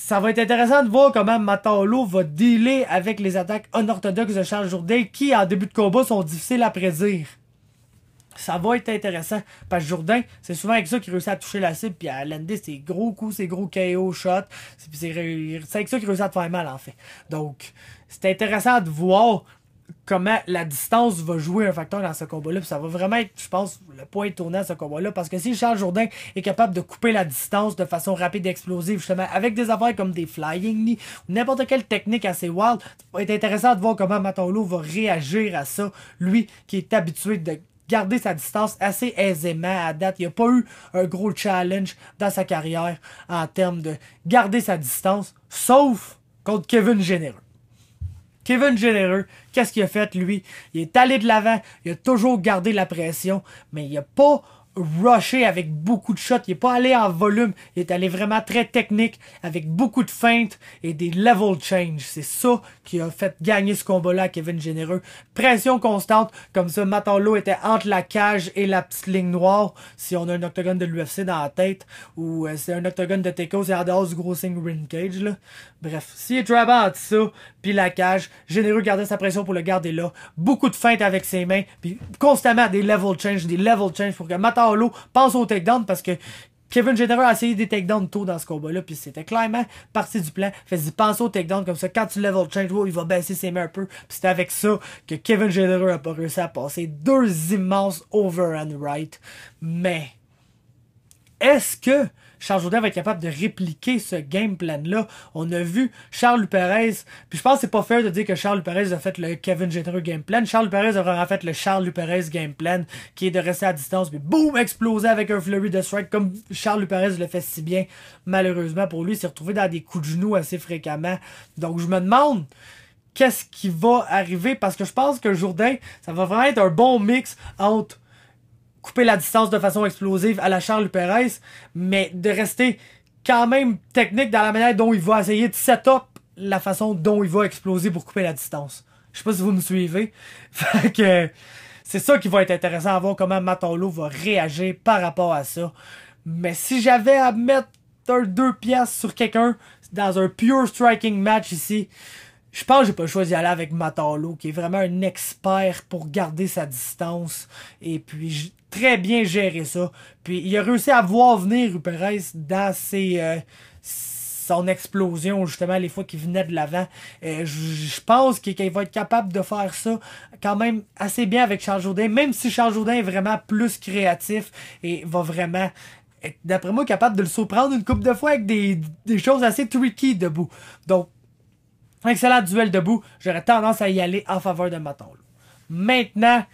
ça va être intéressant de voir comment Matalo va dealer avec les attaques unorthodoxes de Charles Jourdain qui, en début de combat, sont difficiles à prédire. Ça va être intéressant. Parce que Jourdain, c'est souvent avec ça qu'il réussit à toucher la cible puis à lander ses gros coups, ses gros KO shots. C'est avec ça qu'il réussit à te faire mal, en fait. Donc, c'est intéressant de voir comment la distance va jouer un facteur dans ce combat-là. Puis ça va vraiment être, je pense, le point tournant de ce combat-là. Parce que si Charles Jourdain est capable de couper la distance de façon rapide et explosive, justement, avec des affaires comme des flying knees ou n'importe quelle technique assez wild, ça va être intéressant de voir comment Matalo va réagir à ça. Lui, qui est habitué de garder sa distance assez aisément à date. Il n'y a pas eu un gros challenge dans sa carrière en termes de garder sa distance, sauf contre Kevin Généreux. Kevin Généreux, qu'est-ce qu'il a fait, lui? Il est allé de l'avant, il a toujours gardé la pression, mais il n'a pas rushé avec beaucoup de shots, il n'est pas allé en volume, il est allé vraiment très technique, avec beaucoup de feintes et des level change. C'est ça qui a fait gagner ce combat-là à Kevin Généreux. Pression constante, comme ça, Matalo était entre la cage et la petite ligne noire, si on a un octogone de l'UFC dans la tête, ou c'est un octogone de TKO, c'est en dehors du gros signe ring cage, là. Bref, s'il est trappé entre ça, puis la cage, Généreux gardait sa pression pour le garder là, beaucoup de feintes avec ses mains, puis constamment des level change pour que Matalo pense au takedown, parce que Kevin Généreux a essayé des takedowns tôt dans ce combat-là, puis c'était clairement partie du plan. Fais-y penser au takedown, comme ça, quand tu level change, il va baisser ses mains un peu, puis c'était avec ça que Kevin Généreux a pas réussi à passer deux immenses overhand right. Mais, est-ce que Charles Jourdain va être capable de répliquer ce game plan-là? On a vu Charles Perez, puis je pense que c'est pas fair de dire que Charles Perez a fait le Kevin Généreux game plan. Charles Perez a vraiment fait le Charles Perez game plan, qui est de rester à distance, puis boum, exploser avec un flurry de strike, comme Charles Perez le fait si bien. Malheureusement pour lui, il s'est retrouvé dans des coups de genoux assez fréquemment. Donc je me demande qu'est-ce qui va arriver, parce que je pense que Jourdain, ça va vraiment être un bon mix entre couper la distance de façon explosive à la Charles Perez, mais de rester quand même technique dans la manière dont il va essayer de set-up la façon dont il va exploser pour couper la distance. Je sais pas si vous me suivez. Fait que c'est ça qui va être intéressant à voir comment Matalo va réagir par rapport à ça. Mais si j'avais à mettre un 2 piastres sur quelqu'un dans un pure striking match ici, je pense que j'ai pas le choix d'y aller avec Matalo, qui est vraiment un expert pour garder sa distance et puis très bien gérer ça. Puis il a réussi à voir venir Perez dans son explosion, justement, les fois qu'il venait de l'avant. Je pense qu'il va être capable de faire ça quand même assez bien avec Charles Jourdain, même si Charles Jourdain est vraiment plus créatif et va vraiment être, d'après moi, capable de le surprendre une couple de fois avec des choses assez tricky debout. Donc, excellent duel debout. J'aurais tendance à y aller en faveur de Matalo. Maintenant,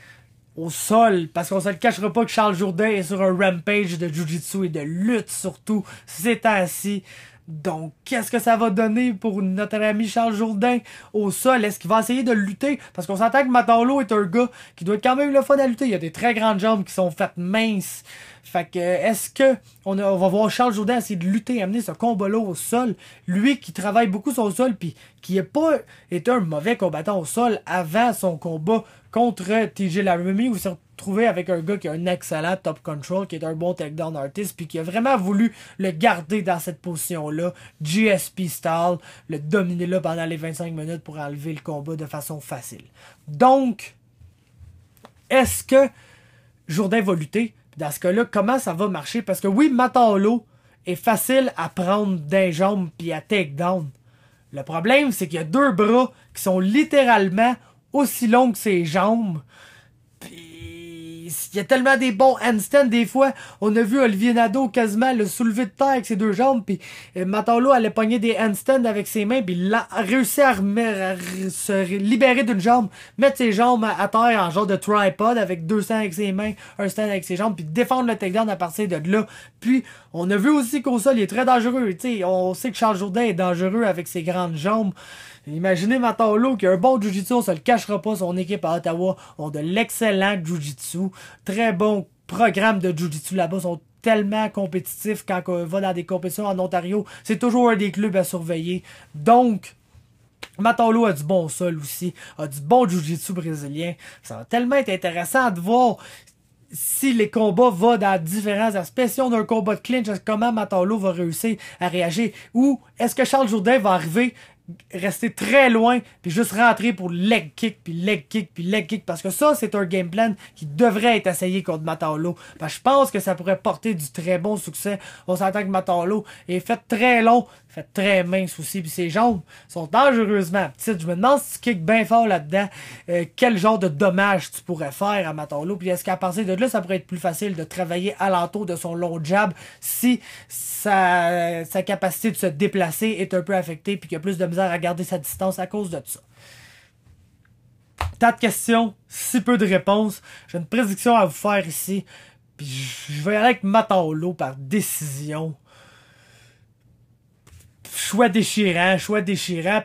au sol, parce qu'on se le cachera pas que Charles Jourdain est sur un rampage de jiu-jitsu et de lutte surtout ces temps-ci. Donc, qu'est-ce que ça va donner pour notre ami Charles Jourdain au sol? Est-ce qu'il va essayer de lutter? Parce qu'on s'entend que Matalo est un gars qui doit être quand même le fun à lutter. Il y a des très grandes jambes qui sont faites minces. Fait que, est-ce que on va voir Charles Jourdain essayer de lutter, amener ce combat-là au sol? Lui qui travaille beaucoup sur le sol, puis qui n'a pas été un mauvais combattant au sol avant son combat contre TJ Laramie, où il s'est retrouvé avec un gars qui a un excellent top control, qui est un bon takedown artist, puis qui a vraiment voulu le garder dans cette position-là, GSP style, le dominer là pendant les 25 minutes pour enlever le combat de façon facile. Donc, est-ce que Jourdain va lutter? Dans ce cas-là, comment ça va marcher? Parce que oui, Matalo est facile à prendre d'un jambes puis à takedown. Le problème, c'est qu'il y a deux bras qui sont littéralement aussi longs que ses jambes. Puis il y a tellement des bons handstands des fois. On a vu Olivier Nadeau quasiment le soulever de terre avec ses deux jambes. Puis Matalo allait pogner des handstands avec ses mains. Puis il a réussi à se libérer d'une jambe. Mettre ses jambes à terre en genre de tripod avec deux stands avec ses mains, un stand avec ses jambes. Puis défendre le takedown à partir de là. Puis on a vu aussi qu'au sol il est très dangereux. T'sais, on sait que Charles Jourdain est dangereux avec ses grandes jambes. Imaginez Matalo qui a un bon jiu-jitsu, on se le cachera pas, son équipe à Ottawa ont de l'excellent jiu-jitsu, très bon programme de jiu-jitsu là-bas, sont tellement compétitifs quand on va dans des compétitions en Ontario, c'est toujours un des clubs à surveiller. Donc, Matalo a du bon sol aussi, a du bon jiu-jitsu brésilien, ça va tellement être intéressant de voir. si les combats vont dans différents aspects, si on a un combat de clinch, comment Matt Harlow va réussir à réagir, ou est-ce que Charles Jourdain va arriver, rester très loin, puis juste rentrer pour leg kick, puis leg kick, puis leg kick, parce que ça, c'est un game plan qui devrait être essayé contre Matt Harlow, parce que je pense que ça pourrait porter du très bon succès. On s'entend que Matt Harlow est fait très long, fait très mince aussi, puis ses jambes sont dangereusement petites. Je me demande si tu kicks bien fort là-dedans, quel genre de dommage tu pourrais faire à Matt Harlow, puis est-ce qu'à partir de là, ça pourrait être plus facile de travailler alentour de son long jab si sa capacité de se déplacer est un peu affectée, puis qu'il y a plus de misère à garder sa distance à cause de ça. Tant de questions, si peu de réponses. J'ai une prédiction à vous faire ici. Puis je vais aller avec Matt Harlow par décision. Choix déchirant,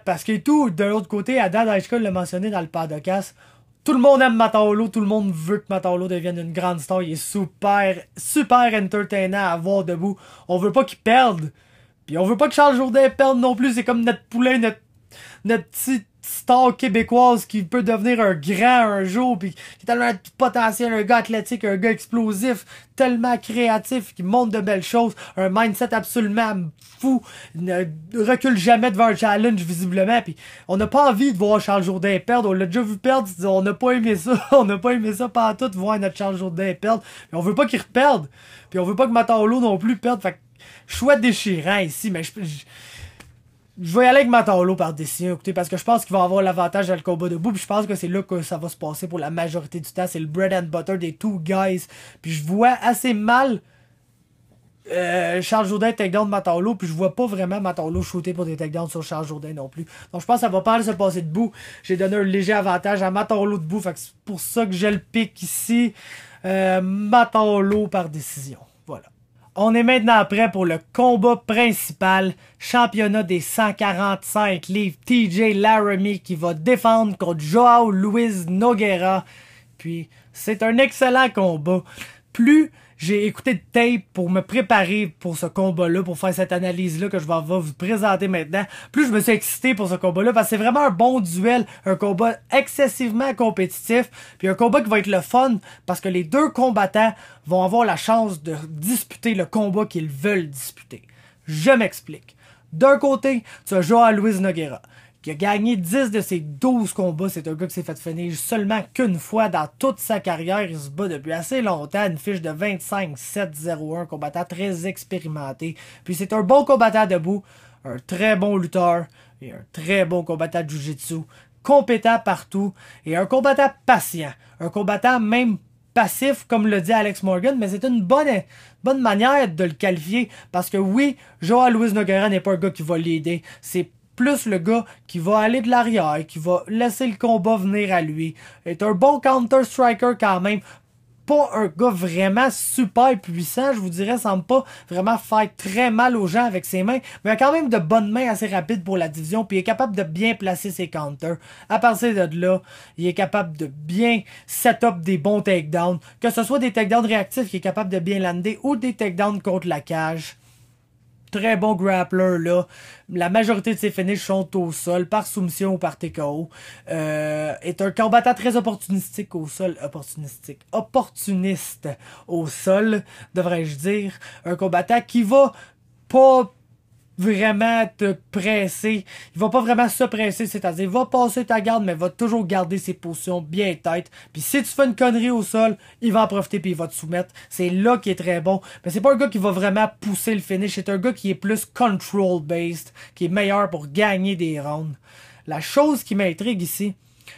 parce que tout, de l'autre côté, Adam Daichka l'a mentionné dans le podcast, tout le monde aime Matt Harlow, tout le monde veut que Matt Harlow devienne une grande star, il est super entertainant à voir debout. On veut pas qu'il perde, puis on veut pas que Charles Jourdain perde non plus, c'est comme notre poulain, notre petite star québécoise qui peut devenir un grand un jour, puis qui est tellement de potentiel, un gars athlétique, un gars explosif, tellement créatif, qui montre de belles choses, un mindset absolument fou, ne recule jamais devant un challenge visiblement, puis on n'a pas envie de voir Charles Jourdain perdre, on l'a déjà vu perdre, on n'a pas aimé ça, on n'a pas aimé ça pantoute, voir notre Charles Jourdain perdre, mais on veut pas qu'il reperde, puis on veut pas que Matt Harlow non plus perde, fait que choix déchirant ici, mais je vais y aller avec Matt Harlow par décision, écoutez, parce que je pense qu'il va avoir l'avantage dans le combat debout, puis je pense que c'est là que ça va se passer pour la majorité du temps. C'est le bread and butter des two guys. Puis je vois assez mal Charles Jourdain takedown Matt Harlow, puis je vois pas vraiment Matt Harlow shooter pour des takedowns sur Charles Jourdain non plus. Donc je pense que ça va pas mal se passer debout. J'ai donné un léger avantage à Matt Harlow debout, fait que c'est pour ça que j'ai le pic ici. Matt Harlow par décision. Voilà. On est maintenant prêt pour le combat principal, championnat des 145 livres, TJ Laramie qui va défendre contre Joao Luis Nogueira. Puis, c'est un excellent combat. Plus j'ai écouté de tape pour me préparer pour ce combat-là, pour faire cette analyse-là que je vais vous présenter maintenant, plus je me suis excité pour ce combat-là, parce que c'est vraiment un bon duel, un combat excessivement compétitif, puis un combat qui va être le fun, parce que les deux combattants vont avoir la chance de disputer le combat qu'ils veulent disputer. Je m'explique. D'un côté, tu as Joao Luis Nogueira, qui a gagné 10 de ses 12 combats. C'est un gars qui s'est fait finir seulement qu'une fois dans toute sa carrière. Il se bat depuis assez longtemps. Une fiche de 25-7-0-1. Combattant très expérimenté. Puis c'est un bon combattant debout. Un très bon lutteur. Et un très bon combattant de jiu-jitsu. Compétent partout. Et un combattant patient. Un combattant même passif, comme le dit Alex Morgan. Mais c'est une bonne manière de le qualifier. Parce que oui, Joao Luis Nogueira n'est pas un gars qui va l'aider. C'est plus le gars qui va aller de l'arrière, qui va laisser le combat venir à lui. Est un bon counter-striker quand même. Pas un gars vraiment super puissant, je vous dirais, semble pas vraiment faire très mal aux gens avec ses mains, mais il a quand même de bonnes mains assez rapides pour la division, puis il est capable de bien placer ses counters. À partir de là, il est capable de bien set-up des bons takedowns, que ce soit des takedowns réactifs qu'il est capable de bien lander, ou des takedowns contre la cage. Très bon grappler là. La majorité de ses finishes sont au sol, par soumission ou par TKO. Est un combattant très opportunistique au sol. Opportuniste au sol, devrais-je dire. Un combattant qui va pas vraiment te presser. Il va pas vraiment se presser, c'est-à-dire il va passer ta garde, mais va toujours garder ses positions bien tête. Puis si tu fais une connerie au sol, il va en profiter puis il va te soumettre. C'est là qu'il est très bon. Mais c'est pas un gars qui va vraiment pousser le finish. C'est un gars qui est plus control-based, qui est meilleur pour gagner des rounds. La chose qui m'intrigue ici,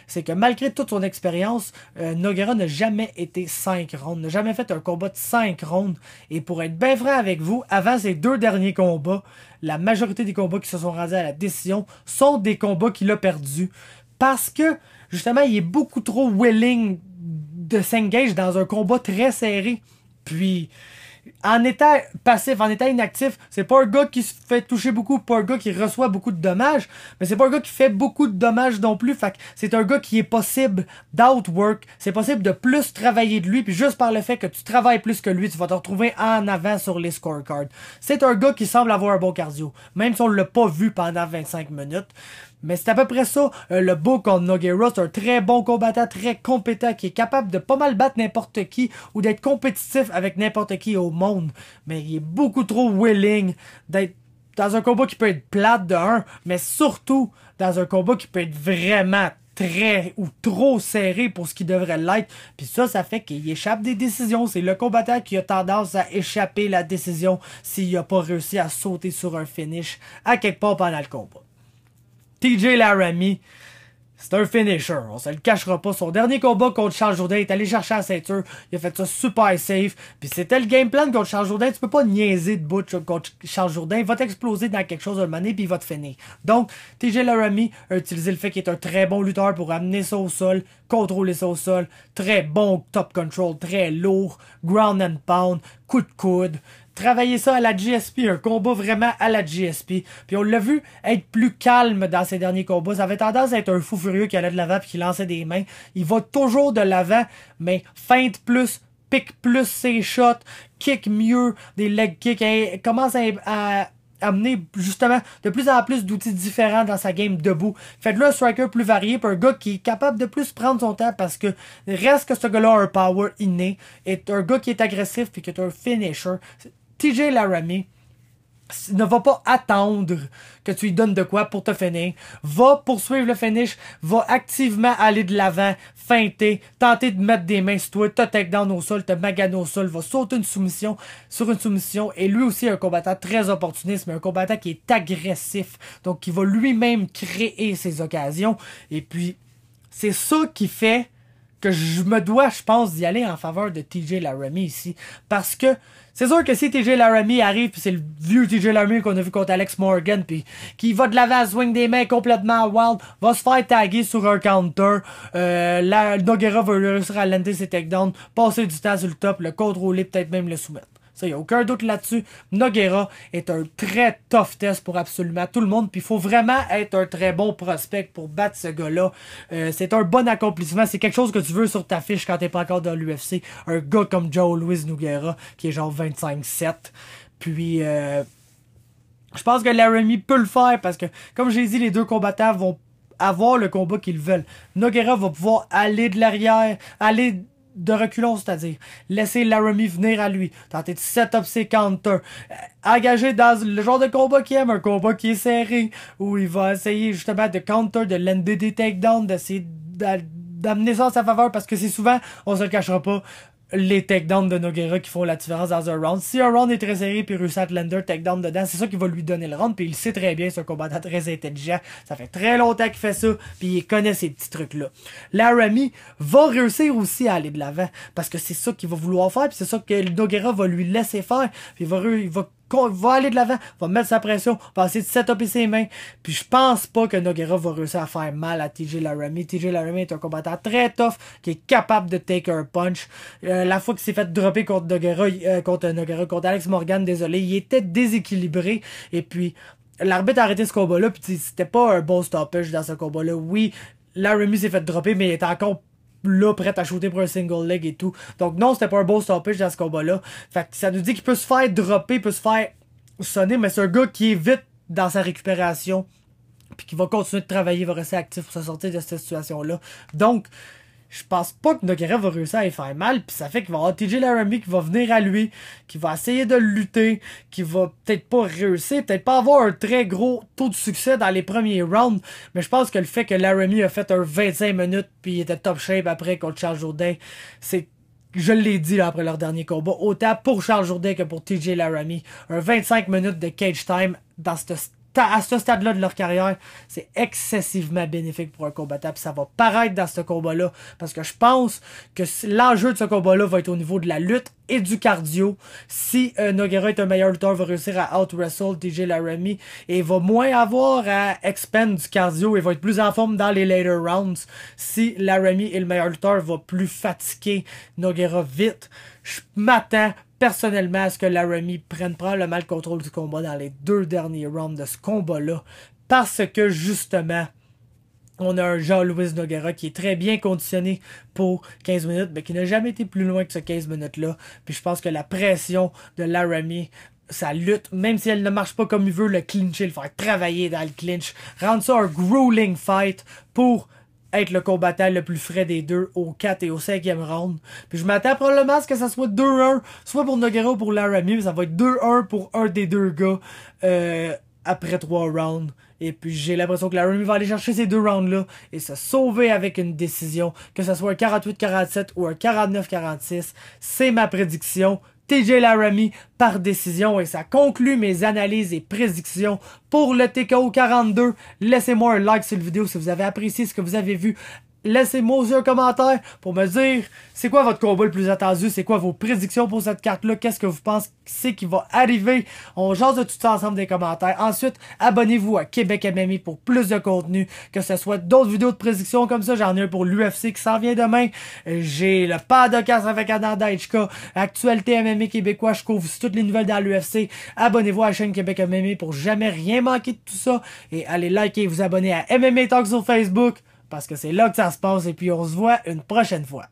c'est que malgré toute son expérience, Nogueira n'a jamais été 5 rounds, n'a jamais fait un combat de 5 rounds. Et pour être bien franc avec vous, avant ces 2 derniers combats, la majorité des combats qui se sont rendus à la décision sont des combats qu'il a perdus. Parce que, justement, il est beaucoup trop willing de s'engager dans un combat très serré. Puis, en étant passif, en étant inactif, c'est pas un gars qui se fait toucher beaucoup, pas un gars qui reçoit beaucoup de dommages, mais c'est pas un gars qui fait beaucoup de dommages non plus, fait que c'est un gars qui est possible d'outwork, c'est possible de plus travailler de lui, puis juste par le fait que tu travailles plus que lui, tu vas te retrouver en avant sur les scorecards. C'est un gars qui semble avoir un bon cardio, même si on l'a pas vu pendant 25 minutes. Mais c'est à peu près ça, le book contre Nogueira. C'est un très bon combattant, très compétent, qui est capable de pas mal battre n'importe qui ou d'être compétitif avec n'importe qui au monde. Mais il est beaucoup trop willing d'être dans un combat qui peut être plate de 1, mais surtout dans un combat qui peut être vraiment très ou trop serré pour ce qui devrait l'être. Puis ça fait qu'il échappe des décisions. C'est le combattant qui a tendance à échapper la décision s'il n'a pas réussi à sauter sur un finish à quelque part pendant le combat. TJ Laramie, c'est un finisher, on se le cachera pas. Son dernier combat contre Charles Jourdain, il est allé chercher la ceinture, il a fait ça super safe, puis c'était le game plan contre Charles Jourdain. Tu peux pas niaiser de bout contre Charles Jourdain, il va t'exploser dans quelque chose de mané puis il va te finir. Donc, TJ Laramie a utilisé le fait qu'il est un très bon lutteur pour amener ça au sol, contrôler ça au sol, très bon top control, très lourd, ground and pound, coup de coude, travailler ça à la GSP, un combat vraiment à la GSP. Puis on l'a vu être plus calme dans ses derniers combats. Ça avait tendance à être un fou furieux qui allait de l'avant puis qui lançait des mains. Il va toujours de l'avant, mais feinte plus, pique plus ses shots, kick mieux, des leg kicks. Il commence à amener justement de plus en plus d'outils différents dans sa game debout. Faites-le un striker plus varié, puis un gars qui est capable de plus prendre son temps parce que reste que ce gars-là a un power inné, est un gars qui est agressif puis qui est un finisher. TJ Laramie ne va pas attendre que tu lui donnes de quoi pour te finir. Va poursuivre le finish, va activement aller de l'avant, feinter, tenter de mettre des mains sur toi, te takedown au sol, te maganer au sol, va sauter une soumission sur une soumission. Et lui aussi un combattant très opportuniste, mais un combattant qui est agressif. Donc qui va lui-même créer ses occasions. Et puis, c'est ça qui fait que je me dois, je pense, d'y aller en faveur de TJ Laramie ici. Parce que c'est sûr que si TJ Laramie arrive, puis c'est le vieux TJ Laramie qu'on a vu contre Alex Morgan, puis qui va de l'avant, swing des mains complètement wild, va se faire taguer sur un counter, Nogueira va réussir à lander ses takedowns, passer du temps sur le top, le contrôler, peut-être même le soumettre. Ça, y a aucun doute là-dessus. Nogueira est un très tough test pour absolument tout le monde. Puis il faut vraiment être un très bon prospect pour battre ce gars-là. C'est un bon accomplissement. C'est quelque chose que tu veux sur ta fiche quand t'es pas encore dans l'UFC. Un gars comme Joe Louis Nogueira, qui est genre 25-7. Puis je pense que Laramie peut le faire parce que, comme j'ai dit, les deux combattants vont avoir le combat qu'ils veulent. Nogueira va pouvoir aller de l'arrière, aller de reculons, c'est-à-dire laisser Laramie venir à lui, tenter de set up ses counters, engagé dans le genre de combat qu'il aime, un combat qui est serré, où il va essayer justement de counter, de lander des takedowns, d'essayer d'amener ça en sa faveur, parce que c'est souvent, on se le cachera pas, les takedowns de Nogueira qui font la différence dans un round. Si un round est très serré puis réussit à te lander takedown dedans, c'est ça qui va lui donner le round, puis il sait très bien, c'est un combattant très intelligent. Ça fait très longtemps qu'il fait ça, puis il connaît ces petits trucs-là. Laramie va réussir aussi à aller de l'avant, parce que c'est ça qu'il va vouloir faire, puis c'est ça que Nogueira va lui laisser faire, puis il va aller de l'avant, va mettre sa pression, va essayer de set-upper ses mains. Puis je pense pas que Nogueira va réussir à faire mal à TJ Laramie. TJ Laramie est un combattant très tough, qui est capable de take un punch. La fois qu'il s'est fait dropper contre contre Alex Morgan, désolé, il était déséquilibré. Et puis, l'arbitre a arrêté ce combat-là, puis c'était pas un bon stoppage dans ce combat-là. Oui, Laramie s'est fait dropper, mais il était encore là, prêt à shooter pour un single leg et tout. Donc non, c'était pas un beau stoppage dans ce combat-là. Fait que ça nous dit qu'il peut se faire dropper, peut se faire sonner, mais c'est un gars qui est vite dans sa récupération, puis qui va continuer de travailler, va rester actif pour se sortir de cette situation-là. Donc, je pense pas que Nogueira va réussir à y faire mal, puis ça fait qu'il va y avoir TJ Laramie qui va venir à lui, qui va essayer de le lutter, qui va peut-être pas réussir, peut-être pas avoir un très gros taux de succès dans les premiers rounds, mais je pense que le fait que Laramie a fait un 25 minutes puis il était top shape après contre Charles Jourdain, c'est, je l'ai dit là, après leur dernier combat, autant pour Charles Jourdain que pour TJ Laramie, un 25 minutes de cage time à ce stade-là de leur carrière, c'est excessivement bénéfique pour un combattant, puis ça va paraître dans ce combat-là, parce que je pense que l'enjeu de ce combat-là va être au niveau de la lutte et du cardio. Si Nogueira est un meilleur lutteur, va réussir à out-wrestle TJ Laramie, et va moins avoir à expand du cardio, et va être plus en forme dans les later rounds. Si Laramie est le meilleur lutteur, va plus fatiguer Nogueira vite. Je m'attends personnellement à ce que Laramie prenne probablement le contrôle du combat dans les 2 derniers rounds de ce combat-là, parce que justement, on a un Jean-Louis Nogueira qui est très bien conditionné pour 15 minutes, mais qui n'a jamais été plus loin que ce 15 minutes-là. Puis je pense que la pression de Laramie sa lutte, même si elle ne marche pas comme il veut, le clincher, le faire travailler dans le clinch, rendre ça un grueling fight pour être le combattant le plus frais des deux au 4 et au 5e round. Puis je m'attends probablement à ce que ça soit 2-1, soit pour Nogueira ou pour Laramie, mais ça va être 2-1 pour un des deux gars après 3 rounds. Et puis j'ai l'impression que Laramie va aller chercher ces 2 rounds-là et se sauver avec une décision, que ce soit un 48-47 ou un 49-46. C'est ma prédiction. TJ Laramie par décision et ça conclut mes analyses et prédictions pour le TKO 42. Laissez-moi un like sur la vidéo si vous avez apprécié ce que vous avez vu. Laissez-moi aussi un commentaire pour me dire c'est quoi votre combat le plus attendu, c'est quoi vos prédictions pour cette carte-là, qu'est-ce que vous pensez qui va arriver. On jase de tout ça ensemble des commentaires. Ensuite, abonnez-vous à Québec MMA pour plus de contenu, que ce soit d'autres vidéos de prédictions comme ça. J'en ai un pour l'UFC qui s'en vient demain. J'ai le podcast avec Adam Daichka, actualité MMA québécois, je couvre toutes les nouvelles dans l'UFC. Abonnez-vous à la chaîne Québec MMA pour jamais rien manquer de tout ça. Et allez liker et vous abonner à MMA Talk sur Facebook, parce que c'est là que ça se passe et puis on se voit une prochaine fois.